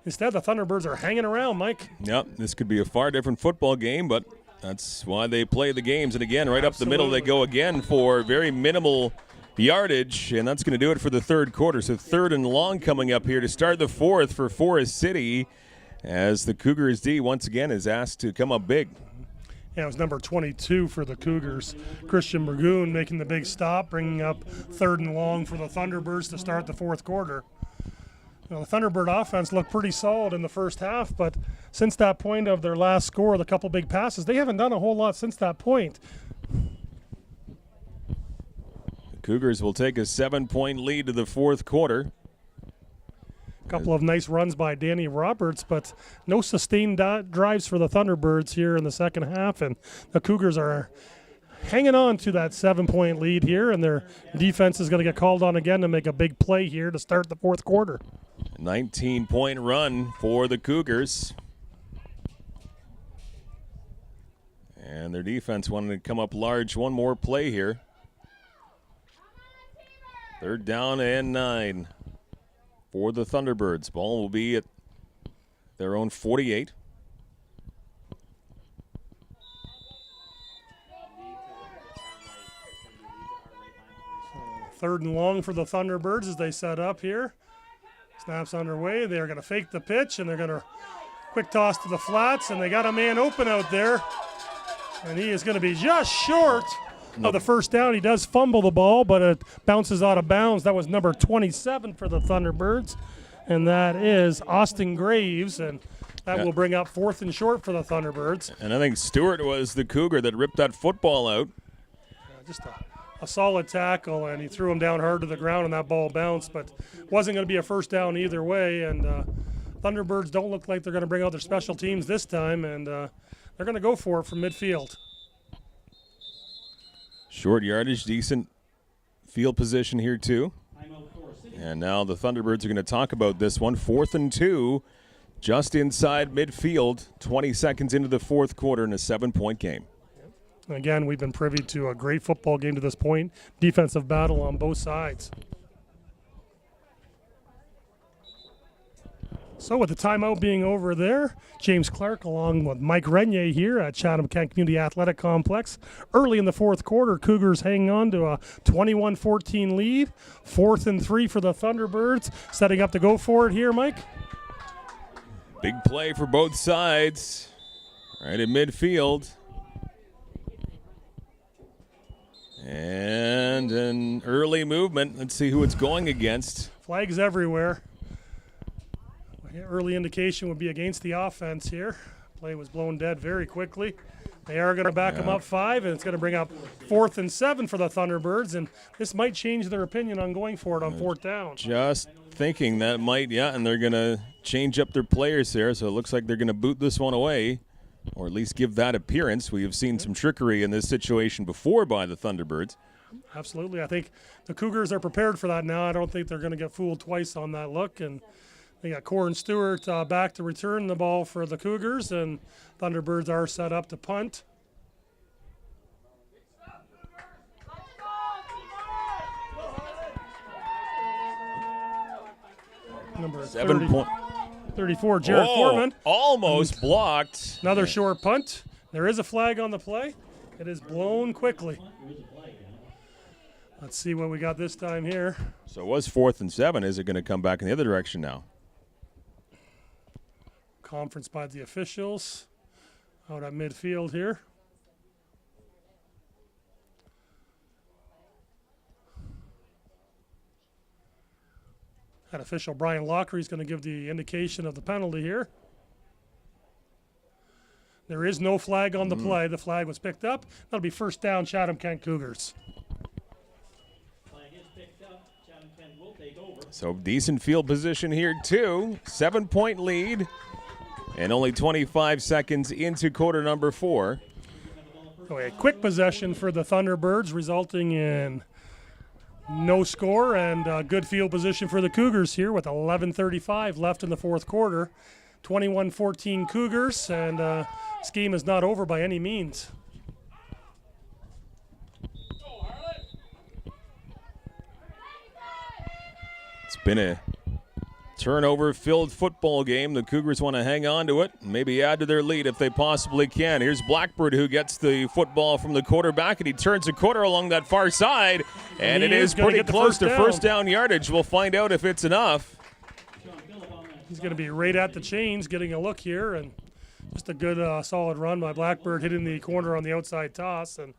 instead the Thunderbirds are hanging around, Mike. Yep, this could be a far different football game, but that's why they play the games. And again, right up the middle they go again for very minimal yardage, and that's going to do it for the 3rd quarter. So 3rd and long coming up here to start the 4th for Forest City, as the Cougars D once again is asked to come up big. Yeah, it was number 22 for the Cougars. Christian Burgoon making the big stop, bringing up 3rd and long for the Thunderbirds to start the 4th quarter. You know, the Thunderbird offense looked pretty solid in the first half, but since that point of their last score, the couple big passes, they haven't done a whole lot since that point. The Cougars will take a 7-point lead to the 4th quarter. Couple of nice runs by Danny Roberts, but no sustained drives for the Thunderbirds here in the second half, and the Cougars are hanging on to that 7-point lead here, and their defense is going to get called on again to make a big play here to start the 4th quarter. 19-point run for the Cougars. And their defense wanted to come up large. One more play here. 3rd down and 9. For the Thunderbirds. Ball will be at their own 48. So 3rd and long for the Thunderbirds as they set up here. Snaps underway. They're going to fake the pitch, and they're going to quick toss to the flats, and they got a man open out there. And he is going to be just short of the first down. He does fumble the ball, but it bounces out of bounds. That was number 27 for the Thunderbirds, and that is Austin Graves, and that will bring up 4th and short for the Thunderbirds. And I think Stewart was the Cougar that ripped that football out. Just a solid tackle, and he threw him down hard to the ground, and that ball bounced, but wasn't going to be a first down either way. And Thunderbirds don't look like they're going to bring out their special teams this time, and they're going to go for it from midfield. Short yardage, decent field position here too. And now the Thunderbirds are going to talk about this one. 4th and 2, just inside midfield, 20 seconds into the 4th quarter in a 7-point game. Again, we've been privy to a great football game to this point. Defensive battle on both sides. So with the timeout being over there, James Clark along with Mike Renier here at Chatham-Kent Community Athletic Complex. Early in the 4th quarter, Cougars hanging on to a 21-14 lead. 4th and 3 for the Thunderbirds. Setting up to go for it here, Mike. Big play for both sides. Right in midfield. And an early movement. Let's see who it's going against. Flags everywhere. Early indication would be against the offense here. Play was blown dead very quickly. They are going to back them up 5, and it's going to bring up 4th and 7 for the Thunderbirds, and this might change their opinion on going for it on 4th down. Just thinking that might, and they're going to change up their players there, so it looks like they're going to boot this one away, or at least give that appearance. We have seen some trickery in this situation before by the Thunderbirds. Absolutely. I think the Cougars are prepared for that now. I don't think they're going to get fooled twice on that look, and they got Corin Stewart back to return the ball for the Cougars, and Thunderbirds are set up to punt. Number 34, Jared Foreman. Almost blocked. Another short punt. There is a flag on the play. It is blown quickly. Let's see what we got this time here. So it was 4th and 7. Is it going to come back in the other direction now? Conference by the officials out at midfield here. That official Brian Lockery is going to give the indication of the penalty here. There is no flag on the play. The flag was picked up. That'll be first down, Chatham-Kent Cougars. Flag is picked up. Chatham-Kent will take over. So decent field position here too. 7-point lead. And only 25 seconds into quarter number 4. So a quick possession for the Thunderbirds, resulting in no score and good field position for the Cougars here with 11:35 left in the fourth quarter. 21-14 Cougars, and this game is not over by any means. It's been a turnover-filled football game. The Cougars want to hang on to it, maybe add to their lead if they possibly can. Here's Blackbird, who gets the football from the quarterback, and he turns a quarter along that far side, and it is pretty close to first down yardage. We'll find out if it's enough. He's going to be right at the chains, getting a look here, and just a good, solid run by Blackbird, hitting the corner on the outside toss, and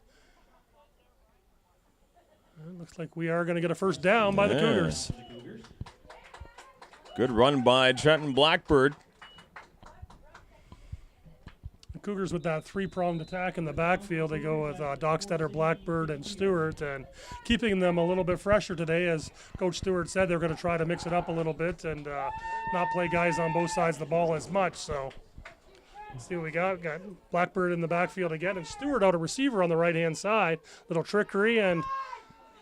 it looks like we are going to get a first down by the Cougars. Good run by Trenton Blackbird. The Cougars with that three-pronged attack in the backfield. They go with Dockstetter, Blackbird, and Stewart, and keeping them a little bit fresher today. As Coach Stewart said, they're going to try to mix it up a little bit and not play guys on both sides of the ball as much. So let's see what we got. Got Blackbird in the backfield again, and Stewart out a receiver on the right-hand side. Little trickery, and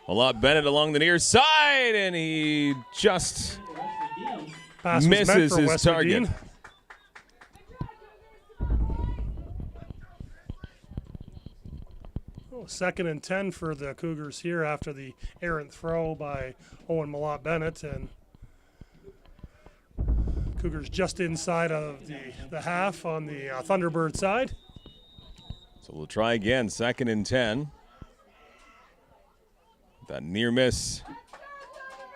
Bennett along the near side, and he just pass misses his target. Dean. Oh, 2nd and 10 for the Cougars here after the errant throw by Owen Malott Bennett, and Cougars just inside of the half on the Thunderbird side. So we'll try again, 2nd and 10. That near miss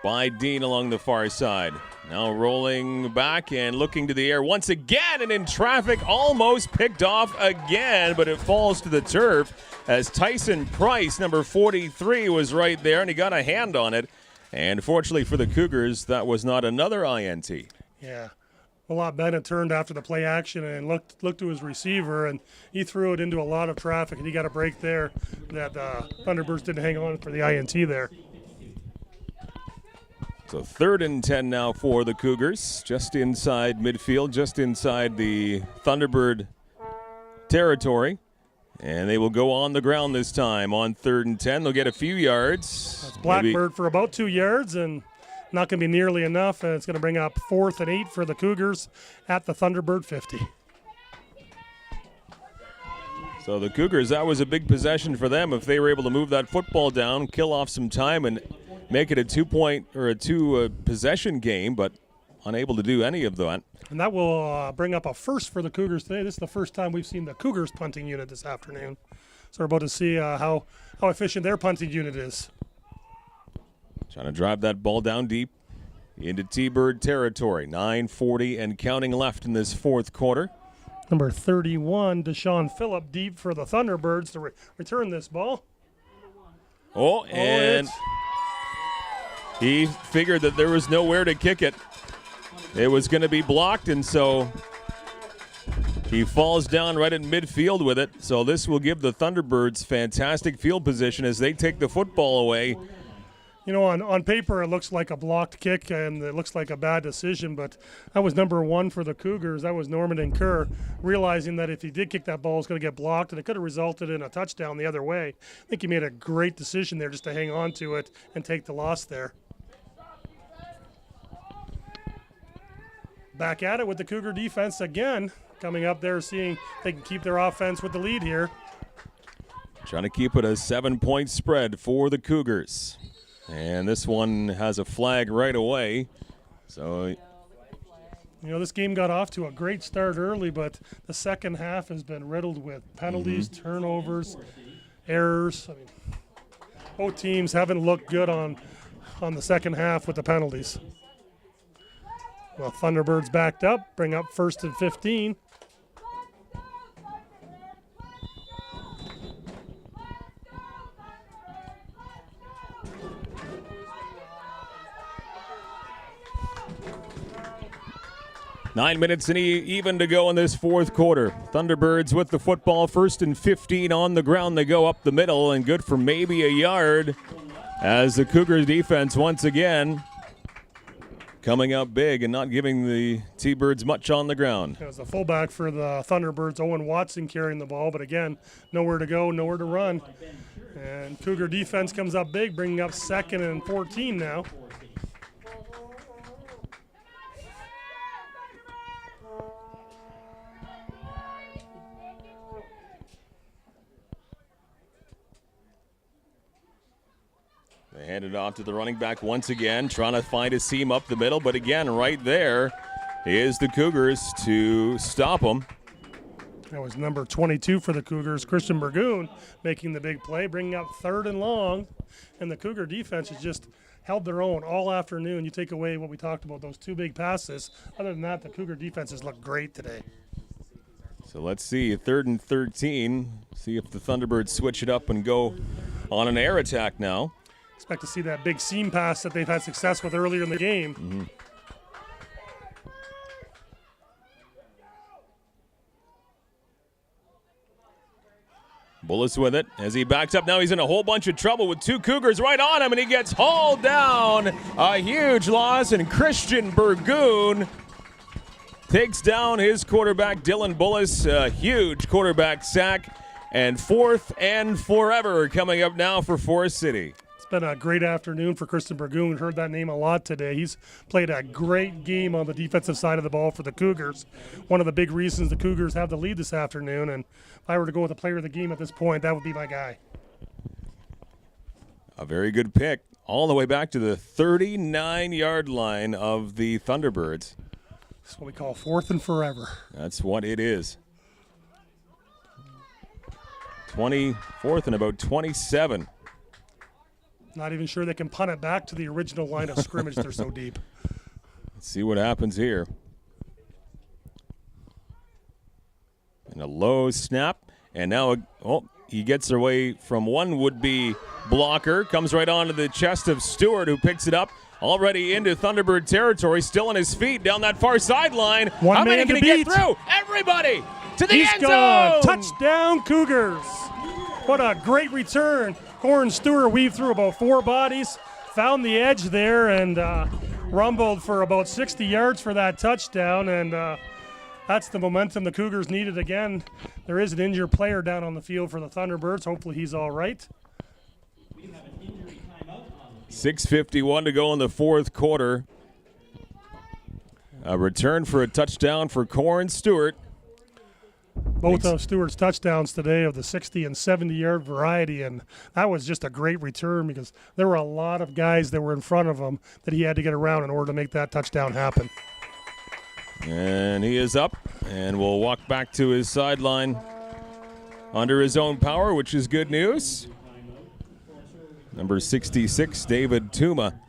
by Dean along the far side. Now rolling back and looking to the air once again, and in traffic, almost picked off again, but it falls to the turf as Tyson Price, number 43, was right there, and he got a hand on it. And fortunately for the Cougars, that was not another INT. Yeah. Malott Bennett turned after the play action and looked to his receiver, and he threw it into a lot of traffic, and he got a break there that Thunderbirds didn't hang on for the INT there. So 3rd and 10 now for the Cougars, just inside midfield, just inside the Thunderbird territory. And they will go on the ground this time on 3rd and 10. They'll get a few yards. That's Blackbird for about 2 yards, and not going to be nearly enough. And it's going to bring up 4th and 8 for the Cougars at the Thunderbird 50. So the Cougars, that was a big possession for them. If they were able to move that football down, kill off some time, and make it a 2-point or a 2 possession game, but unable to do any of that. And that will bring up a first for the Cougars today. This is the first time we've seen the Cougars punting unit this afternoon. So we're about to see how efficient their punting unit is. Trying to drive that ball down deep into T-Bird territory. 9:40 and counting left in this fourth quarter. Number 31, Deshaun Phillip, deep for the Thunderbirds to return this ball. And he figured that there was nowhere to kick it. It was going to be blocked, and so he falls down right in midfield with it. So this will give the Thunderbirds fantastic field position as they take the football away. You know, on paper it looks like a blocked kick and it looks like a bad decision, but that was number 1 for the Cougars. That was Norman and Kerr, realizing that if he did kick that ball, it's going to get blocked, and it could have resulted in a touchdown the other way. I think he made a great decision there just to hang on to it and take the loss there. Back at it with the Cougar defense again, coming up there, seeing if they can keep their offense with the lead here. Trying to keep it a 7-point spread for the Cougars. And this one has a flag right away. So, you know, this game got off to a great start early, but the second half has been riddled with penalties, turnovers, errors. I mean, both teams haven't looked good on the second half with the penalties. Well, Thunderbirds backed up, bring up 1st and 15. 9 minutes and even to go in this fourth quarter. Thunderbirds with the football, 1st and 15 on the ground. They go up the middle and good for maybe a yard as the Cougars defense once again coming up big and not giving the T-Birds much on the ground. It was the fullback for the Thunderbirds, Owen Watson, carrying the ball, but again, nowhere to go, nowhere to run. And Cougar defense comes up big, bringing up 2nd and 14 now. They hand it off to the running back once again, trying to find a seam up the middle. But again, right there is the Cougars to stop them. That was number 22 for the Cougars, Christian Burgoon, making the big play, bringing up 3rd and long. And the Cougar defense has just held their own all afternoon. You take away what we talked about, those 2 big passes. Other than that, the Cougar defense has looked great today. So let's see, 3rd and 13. See if the Thunderbirds switch it up and go on an air attack now. Expect to see that big seam pass that they've had success with earlier in the game. Mm-hmm. Bullis with it as he backs up. Now he's in a whole bunch of trouble with 2 Cougars right on him, and he gets hauled down. A huge loss, and Christian Burgoon takes down his quarterback, Dylan Bullis. A huge quarterback sack, and 4th and forever coming up now for Forest City. It's been a great afternoon for Christian Burgoon. Heard that name a lot today. He's played a great game on the defensive side of the ball for the Cougars. One of the big reasons the Cougars have the lead this afternoon, and if I were to go with the player of the game at this point, that would be my guy. A very good pick, all the way back to the 39-yard line of the Thunderbirds. That's what we call 4th and forever. That's what it is. 24th and about 27. Not even sure they can punt it back to the original line of scrimmage. They're so deep. Let's see what happens here. And a low snap. And now, he gets away from one would-be blocker. Comes right onto the chest of Stewart, who picks it up. Already into Thunderbird territory. Still on his feet down that far sideline. How many can he get through? Everybody to the end zone. Touchdown, Cougars. What a great return. Corin Stewart weaved through about 4 bodies, found the edge there, and rumbled for about 60 yards for that touchdown. And that's the momentum the Cougars needed again. There is an injured player down on the field for the Thunderbirds. Hopefully he's all right. 6:51 to go in the fourth quarter. A return for a touchdown for Corin Stewart. Both of Stewart's touchdowns today of the 60 and 70-yard variety, and that was just a great return because there were a lot of guys that were in front of him that he had to get around in order to make that touchdown happen. And he is up and will walk back to his sideline under his own power, which is good news. Number 66, David Tuma,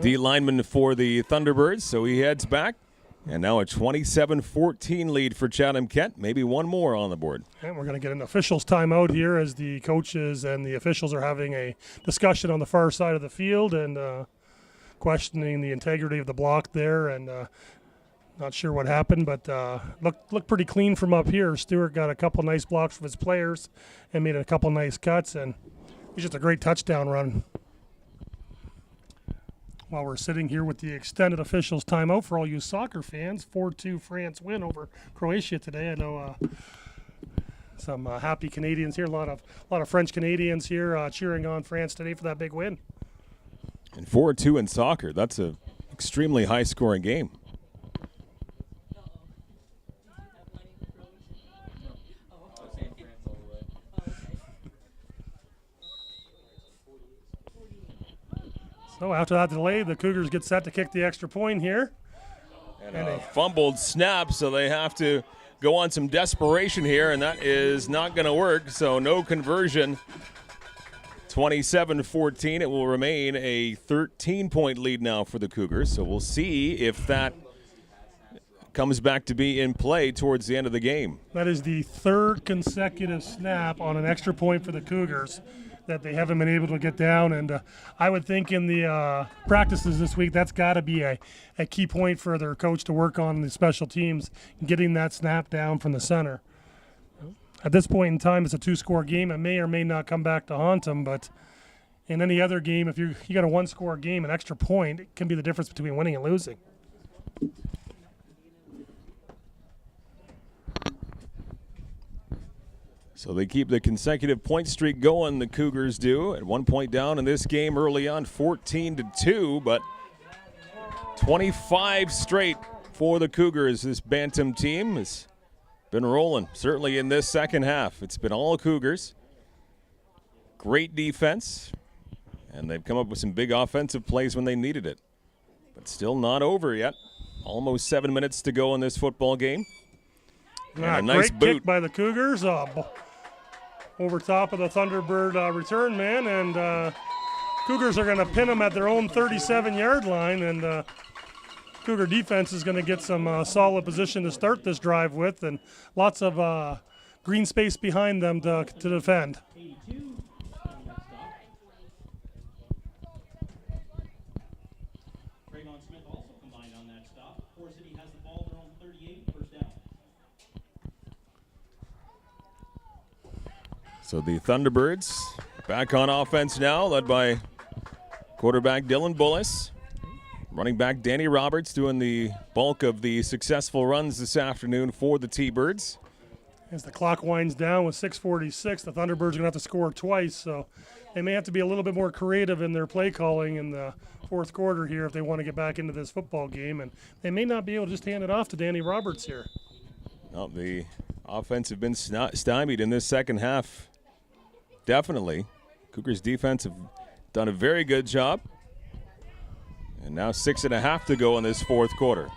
D lineman for the Thunderbirds, so he heads back. And now a 27-14 lead for Chatham-Kent. Maybe one more on the board. And we're going to get an officials timeout here as the coaches and the officials are having a discussion on the far side of the field and questioning the integrity of the block there. And not sure what happened, but looked pretty clean from up here. Stewart got a couple nice blocks from his players and made a couple nice cuts. And it was just a great touchdown run. While we're sitting here with the extended officials timeout for all you soccer fans, 4-2 France win over Croatia today. I know some happy Canadians here, a lot of French Canadians here cheering on France today for that big win. And 4-2 in soccer, that's an extremely high-scoring game. So after that delay, the Cougars get set to kick the extra point here. And a fumbled snap, so they have to go on some desperation here, and that is not going to work, so no conversion. 27-14, it will remain a 13-point lead now for the Cougars, so we'll see if that comes back to be in play towards the end of the game. That is the third consecutive snap on an extra point for the Cougars. that they haven't been able to get down. And I would think in the practices this week, that's got to be a key point for their coach to work on the special teams, getting that snap down from the center. At this point in time, it's a 2-score game. It may or may not come back to haunt them, but in any other game, if you got a 1-score game, an extra point, it can be the difference between winning and losing. So they keep the consecutive point streak going, the Cougars do. At 1 point down in this game early on, 14-2, but 25 straight for the Cougars. This Bantam team has been rolling, certainly in this second half. It's been all Cougars. Great defense, and they've come up with some big offensive plays when they needed it. But still not over yet. Almost 7 minutes to go in this football game. And a nice great boot kick by the Cougars. Over top of the Thunderbird return man, and Cougars are going to pin them at their own 37-yard line, and Cougar defense is going to get some solid position to start this drive with, and lots of green space behind them to defend. 82 on that stop. Craig Smith also combined on that stop. Forest City has the ball, their own 38, first down. So the Thunderbirds back on offense now, led by quarterback Dylan Bullis. Running back Danny Roberts doing the bulk of the successful runs this afternoon for the T-Birds. As the clock winds down with 6:46, the Thunderbirds are going to have to score twice, so they may have to be a little bit more creative in their play calling in the fourth quarter here if they want to get back into this football game, and they may not be able to just hand it off to Danny Roberts here. Well, the offense have been stymied in this second half. Definitely. Cougars defense have done a very good job. And now 6.5 to go in this fourth quarter.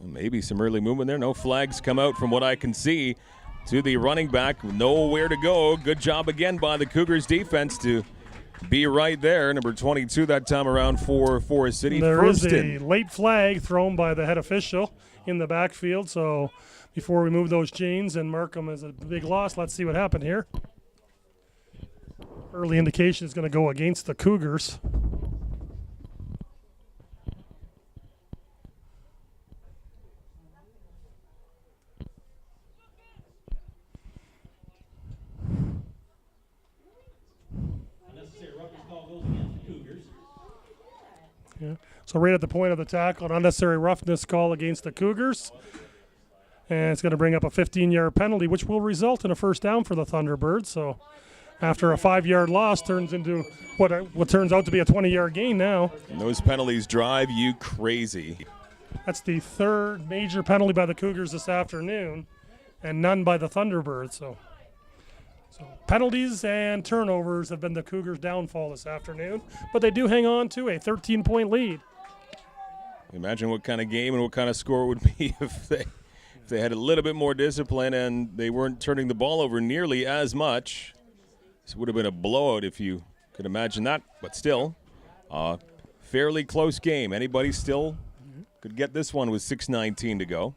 Maybe some early movement there. No flags come out from what I can see to the running back. Nowhere to go. Good job again by the Cougars defense to be right there. Number 22 that time around for Forest City. There is a late flag thrown by the head official in the backfield. So before we move those chains and mark them as a big loss, let's see what happened here. Early indication is going to go against the Cougars. Unnecessary roughness call goes against the Cougars. Yeah. So right at the point of the tackle, an unnecessary roughness call against the Cougars. And it's going to bring up a 15-yard penalty, which will result in a first down for the Thunderbirds. So after a 5-yard loss, turns into what turns out to be a 20-yard gain now. And those penalties drive you crazy. That's the third major penalty by the Cougars this afternoon, and none by the Thunderbirds. So penalties and turnovers have been the Cougars' downfall this afternoon, but they do hang on to a 13-point lead. Imagine what kind of game and what kind of score it would be if they had a little bit more discipline and they weren't turning the ball over nearly as much. This would have been a blowout if you could imagine that, but still, fairly close game. Anybody still could get this one with 6:19 to go.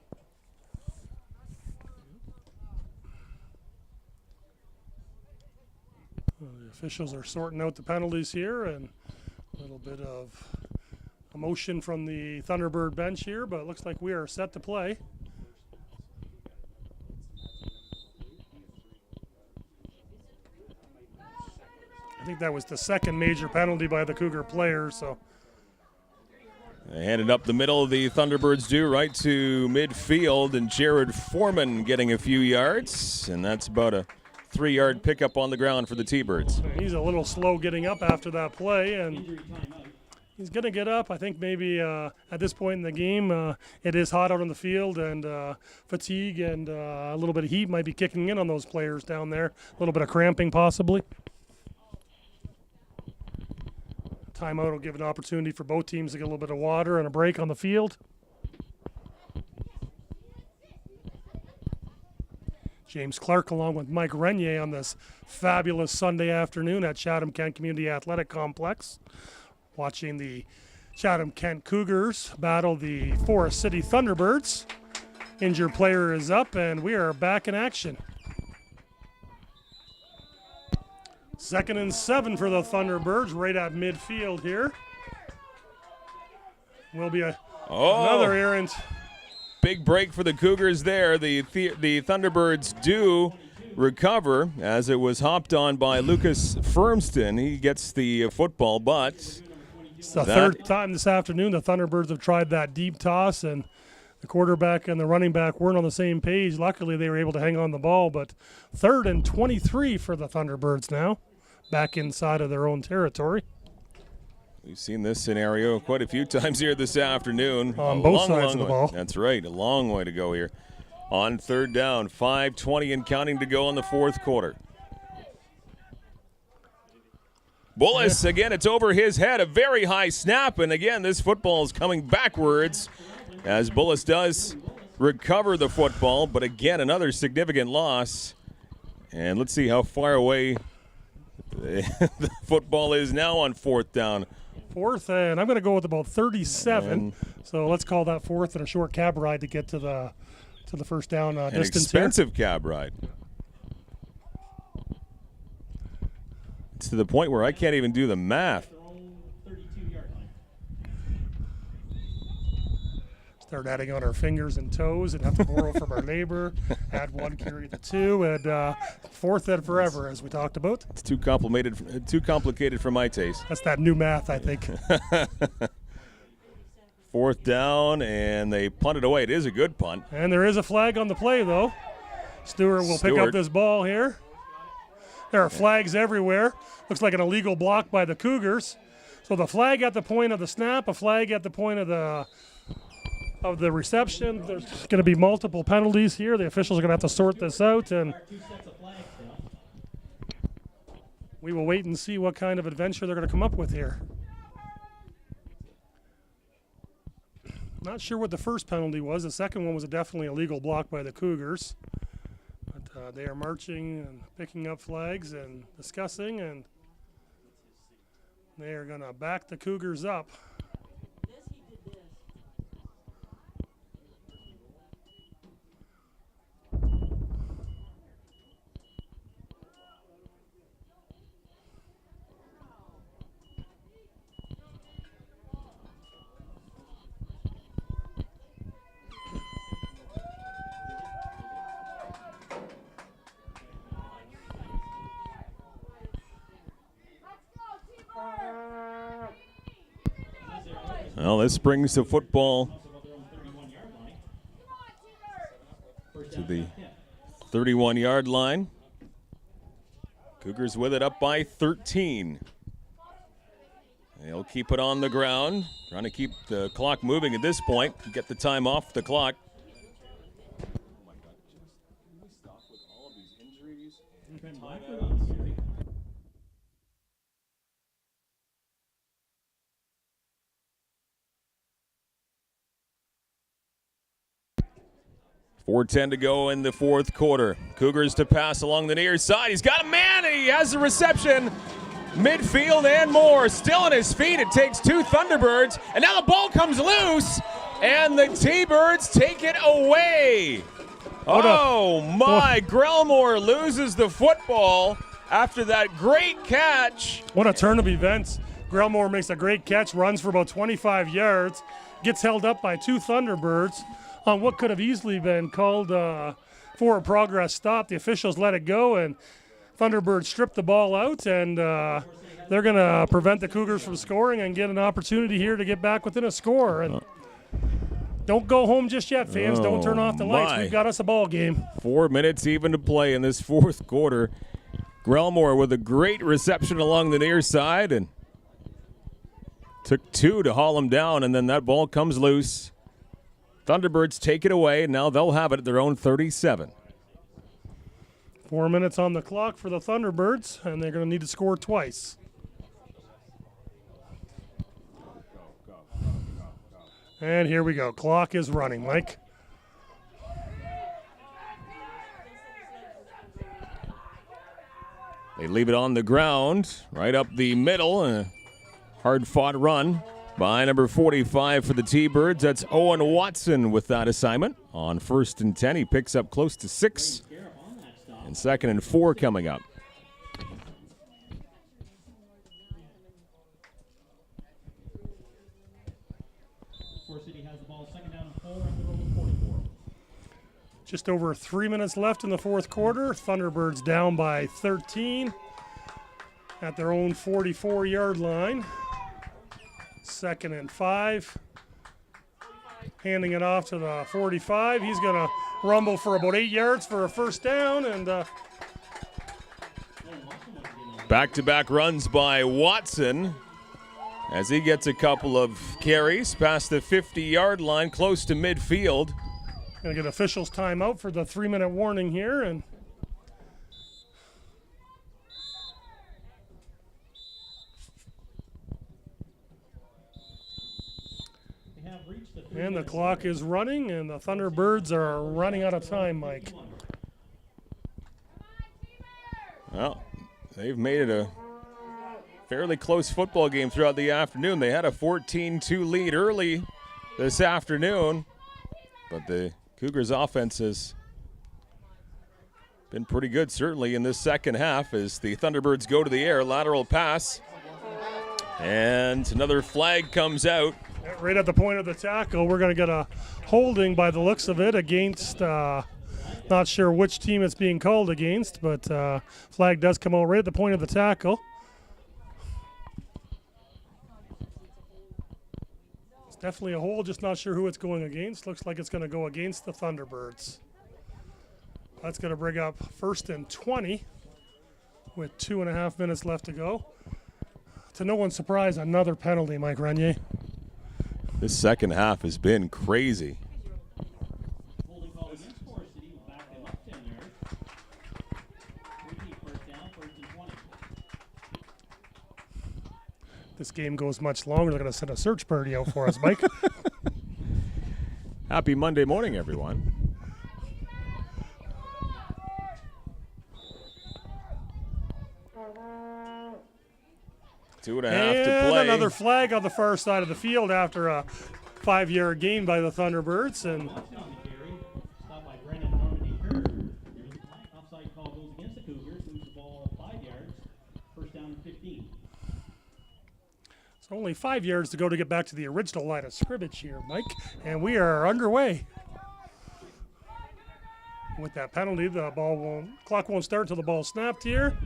The officials are sorting out the penalties here, and a little bit of emotion from the Thunderbird bench here, but it looks like we are set to play. I think that was the second major penalty by the Cougar players. So they handed up the middle. The Thunderbirds do right to midfield, and Jared Foreman getting a few yards, and that's about a 3-yard pickup on the ground for the T-Birds. He's a little slow getting up after that play, and Injury timeout. he's going to get up. I think maybe at this point in the game, it is hot out on the field, and fatigue and a little bit of heat might be kicking in on those players down there. A little bit of cramping possibly. Timeout will give an opportunity for both teams to get a little bit of water and a break on the field. James Clark along with Mike Renier on this fabulous Sunday afternoon at Chatham-Kent Community Athletic Complex. Watching the Chatham-Kent Cougars battle the Forest City Thunderbirds. Injured player is up, and we are back in action. 2nd and 7 for the Thunderbirds, right at midfield here. Will be another errant. Big break for the Cougars there. The Thunderbirds do recover as it was hopped on by Lucas Firmston. He gets the football, but it's the third time this afternoon the Thunderbirds have tried that deep toss, and the quarterback and the running back weren't on the same page. Luckily, they were able to hang on the ball, but 3rd and 23 for the Thunderbirds now, back inside of their own territory. We've seen this scenario quite a few times here this afternoon. On both sides of the ball. That's right, a long way to go here. On 3rd down, 5:20 and counting to go in the 4th quarter. Bullis, again, it's over his head, a very high snap, and again, this football is coming backwards as Bullis does recover the football, but again, another significant loss. And let's see how far away the football is now on 4th down. 4th, and I'm going to go with about 37. So let's call that 4th and a short cab ride to get to the first down An distance expensive cab ride. It's to the point where I can't even do the math. Start adding on our fingers and toes and have to borrow from our neighbor. Add 1, carry the 2, and 4th and forever, as we talked about. It's too complicated for my taste. That's that new math, I think. 4th down, and they punt it away. It is a good punt. And there is a flag on the play, though. Stewart will pick up this ball here. There are flags everywhere. Looks like an illegal block by the Cougars. So the flag at the point of the snap, a flag at the point of the reception. There's going to be multiple penalties here. The officials are going to have to sort this out, and we will wait and see what kind of adventure they're going to come up with here. Not sure what the first penalty was. The second one was definitely a legal block by the Cougars. But they are marching and picking up flags and discussing, and they are going to back the Cougars up. 'Well, this brings the football to the 31-yard line. Cougars with it up by 13. They'll keep it on the ground, trying to keep the clock moving at this point, get the time off the clock. Oh my God, can we stop with all of these injuries? Timeouts. 4:10 to go in the 4th quarter. Cougars to pass along the near side. He's got a man, and he has the reception. Midfield and more. Still on his feet. It takes 2 Thunderbirds, and now the ball comes loose, and the T-Birds take it away. Oh my, Grelmore loses the football after that great catch. What a turn of events. Grelmore makes a great catch, runs for about 25 yards, gets held up by 2 Thunderbirds on what could have easily been called for a progress stop. The officials let it go, and Thunderbirds stripped the ball out, and they're going to prevent the Cougars from scoring and get an opportunity here to get back within a score. And don't go home just yet, fans. Don't turn off the lights. We've got us a ball game. 4 minutes even to play in this 4th quarter. Grelmore with a great reception along the near side, and took 2 to haul him down, and then that ball comes loose. Thunderbirds take it away, and now they'll have it at their own 37. 4 minutes on the clock for the Thunderbirds, and they're going to need to score twice. And here we go. Clock is running, Mike. They leave it on the ground, right up the middle. A hard-fought run by number 45 for the T-Birds. That's Owen Watson with that assignment. On 1st and 10, he picks up close to 6. And 2nd and 4 coming up. Just over 3 minutes left in the fourth quarter. Thunderbirds down by 13 at their own 44-yard line. 2nd and 5. Handing it off to the 45. He's going to rumble for about 8 yards for a first down. And back-to-back runs by Watson as he gets a couple of carries past the 50-yard line, close to midfield. Going to get officials timeout for the 3-minute warning here. And the clock is running, and the Thunderbirds are running out of time, Mike. Well, they've made it a fairly close football game throughout the afternoon. They had a 14-2 lead early this afternoon, but the Cougars' offense has been pretty good, certainly in this second half, as the Thunderbirds go to the air. Lateral pass, and another flag comes out. Right at the point of the tackle, we're going to get a holding by the looks of it against, not sure which team it's being called against, but flag does come out right at the point of the tackle. It's definitely a hold, just not sure who it's going against. Looks like it's going to go against the Thunderbirds. That's going to bring up 1st and 20 with 2.5 minutes left to go. To no one's surprise, another penalty, Mike Renier. This second half has been crazy. Holding call against Forest City will back them up 10 yards. 1st down, 1st and 20. This game goes much longer. They're going to send a search party out for us, Mike. Happy Monday morning, everyone. Two and a half to play. Another flag on the far side of the field after a 5-yard gain by the Thunderbirds. And Stopped by Brennan Normandy Kerr. There's a flag. Offside call goes against the Cougars. Moves the ball 5 yards. 1st down and 15. it's only 5 yards to go to get back to the original line of scrimmage here, Mike. And we are underway. With that penalty, the clock won't start until the ball snapped here.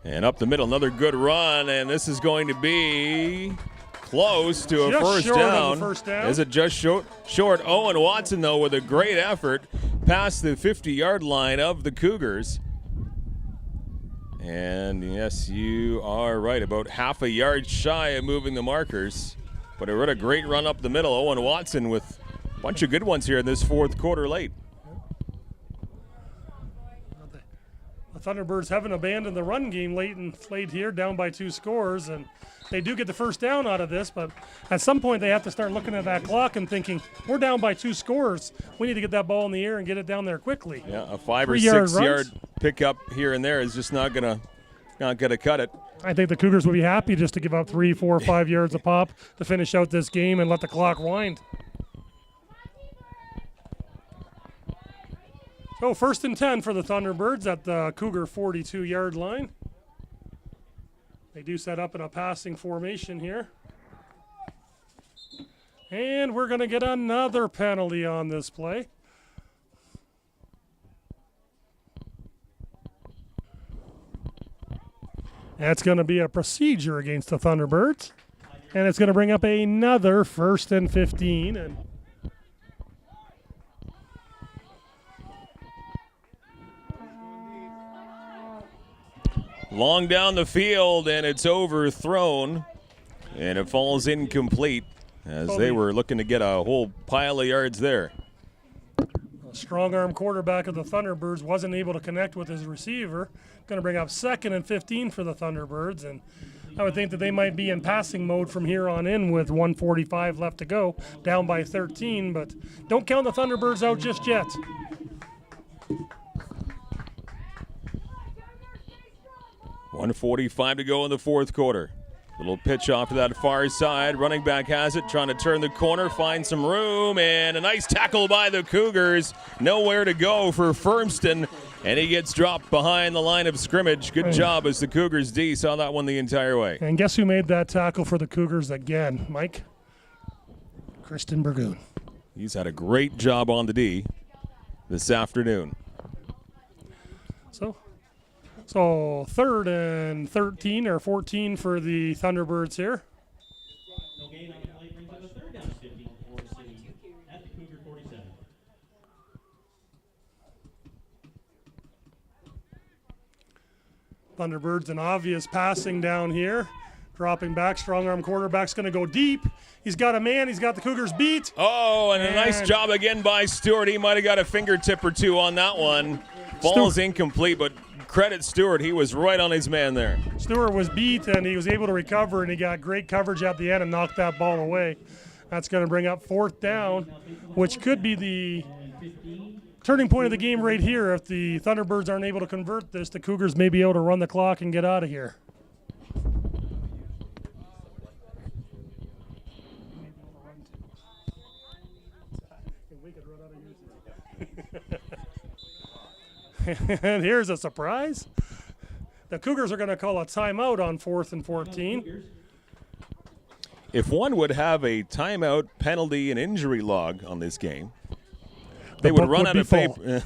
And up the middle, another good run, and this is going to be close to a Just first down. Is it just short? Owen Watson, though, with a great effort past the 50-yard line of the Cougars. And, yes, you are right, about half a yard shy of moving the markers. But what a great run up the middle. Owen Watson with a bunch of good ones here in this fourth quarter late. The Thunderbirds haven't abandoned the run game late here, down by 2 scores, and they do get the first down out of this, but at some point they have to start looking at that clock and thinking, we're down by 2 scores. We need to get that ball in the air and get it down there quickly. Yeah, a 5 or 6 yard pickup here and there is just not gonna cut it. I think the Cougars would be happy just to give up 3, 4, 5 yards a pop to finish out this game and let the clock wind. So 1st and 10 for the Thunderbirds at the Cougar 42-yard line. They do set up in a passing formation here. And we're going to get another penalty on this play. That's going to be a procedure against the Thunderbirds. And it's going to bring up another 1st and 15. And long down the field, and it's overthrown, and it falls incomplete as they were looking to get a whole pile of yards there. A strong-arm quarterback of the Thunderbirds wasn't able to connect with his receiver. Going to bring up 2nd and 15 for the Thunderbirds, and I would think that they might be in passing mode from here on in with 1:45 left to go, down by 13, but don't count the Thunderbirds out just yet. .145 to go in the fourth quarter. Little pitch off to that far side. Running back has it, trying to turn the corner, find some room, and a nice tackle by the Cougars. Nowhere to go for Firmston, and he gets dropped behind the line of scrimmage. Good job as the Cougars D saw that one the entire way. And guess who made that tackle for the Cougars again, Mike? Kristen Burgoon. He's had a great job on the D. this afternoon. So 3rd and 13 or 14 for the Thunderbirds here. No gain on the play brings up a 3rd down 15 for Forest City at the Cougar 47. Thunderbirds an obvious passing down here. Dropping back, strong arm quarterback's going to go deep. He's got a man, he's got the Cougars beat. Oh, and a nice job again by Stewart. He might have got a fingertip or two on that one. Ball's incomplete, but credit Stewart. He was right on his man there. Stewart was beat, and he was able to recover, and he got great coverage at the end and knocked that ball away. That's going to bring up 4th down, which could be the turning point of the game right here. If the Thunderbirds aren't able to convert this, the Cougars may be able to run the clock and get out of here. And here's a surprise. The Cougars are going to call a timeout on 4th and 14. If one would have a timeout, penalty, and injury log on this game, they would run out of paper.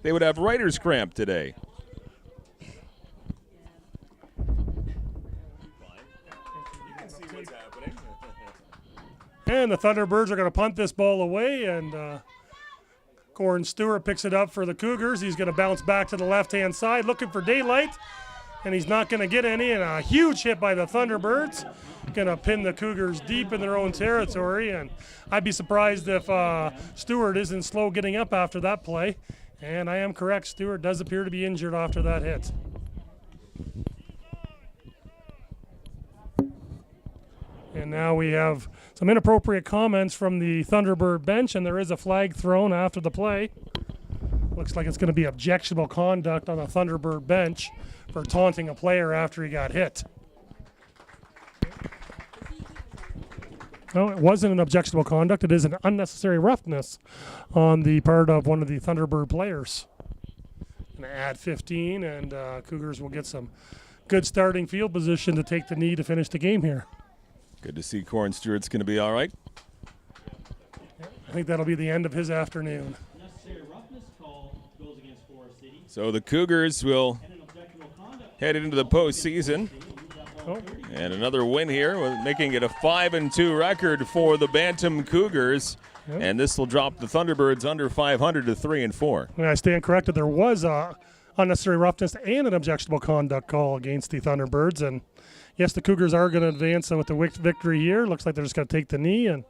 They would have writer's cramp today. And the Thunderbirds are going to punt this ball away, and Corin Stewart picks it up for the Cougars. He's going to bounce back to the left-hand side, looking for daylight, and he's not going to get any. And a huge hit by the Thunderbirds. Going to pin the Cougars deep in their own territory, and I'd be surprised if Stewart isn't slow getting up after that play. And I am correct, Stewart does appear to be injured after that hit. And now we have some inappropriate comments from the Thunderbird bench, and there is a flag thrown after the play. Looks like it's going to be objectionable conduct on the Thunderbird bench for taunting a player after he got hit. No, it wasn't an objectionable conduct. It is an unnecessary roughness on the part of one of the Thunderbird players. Going to add 15, and Cougars will get some good starting field position to take the knee to finish the game here. Good to see Corin Stewart's going to be all right. I think that'll be the end of his afternoon. So the Cougars will head into the postseason. And another win here, making it a 5-2 record for the Bantam Cougars. Yep. And this will drop the Thunderbirds under 500 to 3-4. I stand corrected. There was a unnecessary roughness and an objectionable conduct call against the Thunderbirds. And yes, the Cougars are going to advance with the victory here. Looks like they're just going to take the knee. And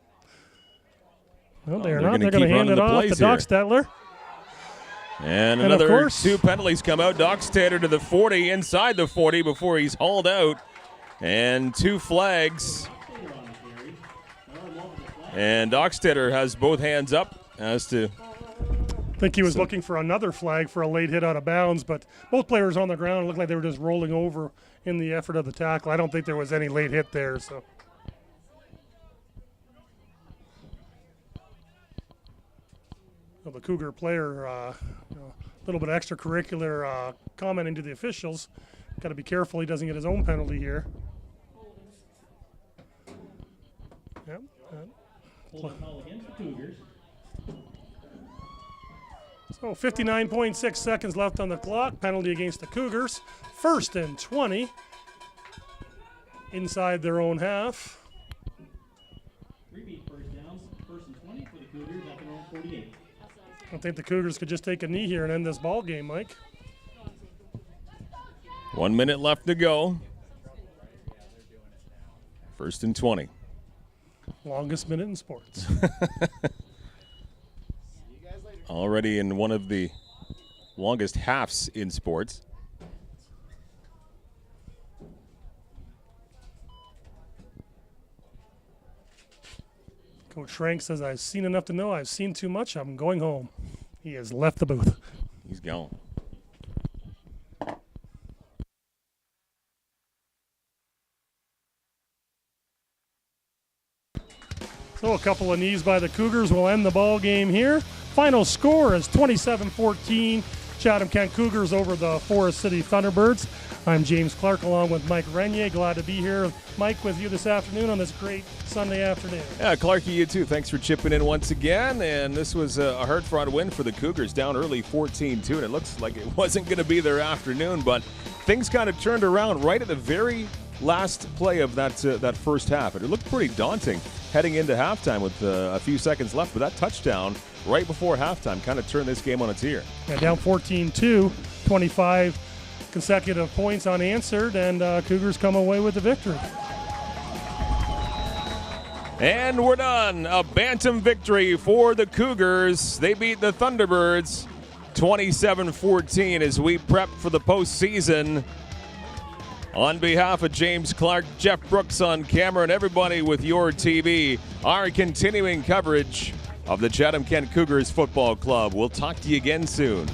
well, they're not. They're going to hand it off to Dockstetler. And another 2 penalties come out. Dockstader to the 40, inside the 40 before he's hauled out. And 2 flags. And Dockstader has both hands up as to... I think he was looking for another flag for a late hit out of bounds, but both players on the ground looked like they were just rolling over in the effort of the tackle. I don't think there was any late hit there. So. Well, the Cougar player, a little bit extracurricular commenting to the officials. Got to be careful he doesn't get his own penalty here. Yep. So 59.6 seconds left on the clock. Penalty against the Cougars. 1st and 20 inside their own half. Repeat first downs. 1st and 20 for the Cougars at their own 48. I think the Cougars could just take a knee here and end this ball game, Mike. 1 minute left to go. 1st and 20. Longest minute in sports. Already in one of the longest halves in sports. Coach Schrank says, I've seen enough to know I've seen too much. I'm going home. He has left the booth. He's gone. So a couple of knees by the Cougars will end the ball game here. Final score is 27-14. Chatham-Kent Cougars over the Forest City Thunderbirds. I'm James Clark along with Mike Renier. Glad to be here, Mike, with you this afternoon on this great Sunday afternoon. Yeah, Clarky, you too. Thanks for chipping in once again. And this was a hard-fought win for the Cougars, down early 14-2, and it looks like it wasn't going to be their afternoon, but things kind of turned around right at the very last play of that first half. It looked pretty daunting heading into halftime with a few seconds left, but that touchdown right before halftime kind of turned this game on its ear. Yeah, down 14-2, 25 consecutive points unanswered, and Cougars come away with the victory. And we're done. A Bantam victory for the Cougars. They beat the Thunderbirds 27-14 as we prep for the postseason. On behalf of James Clark, Jeff Brooks on camera, and everybody with your TV, our continuing coverage of the Chatham-Kent Cougars Football Club. We'll talk to you again soon.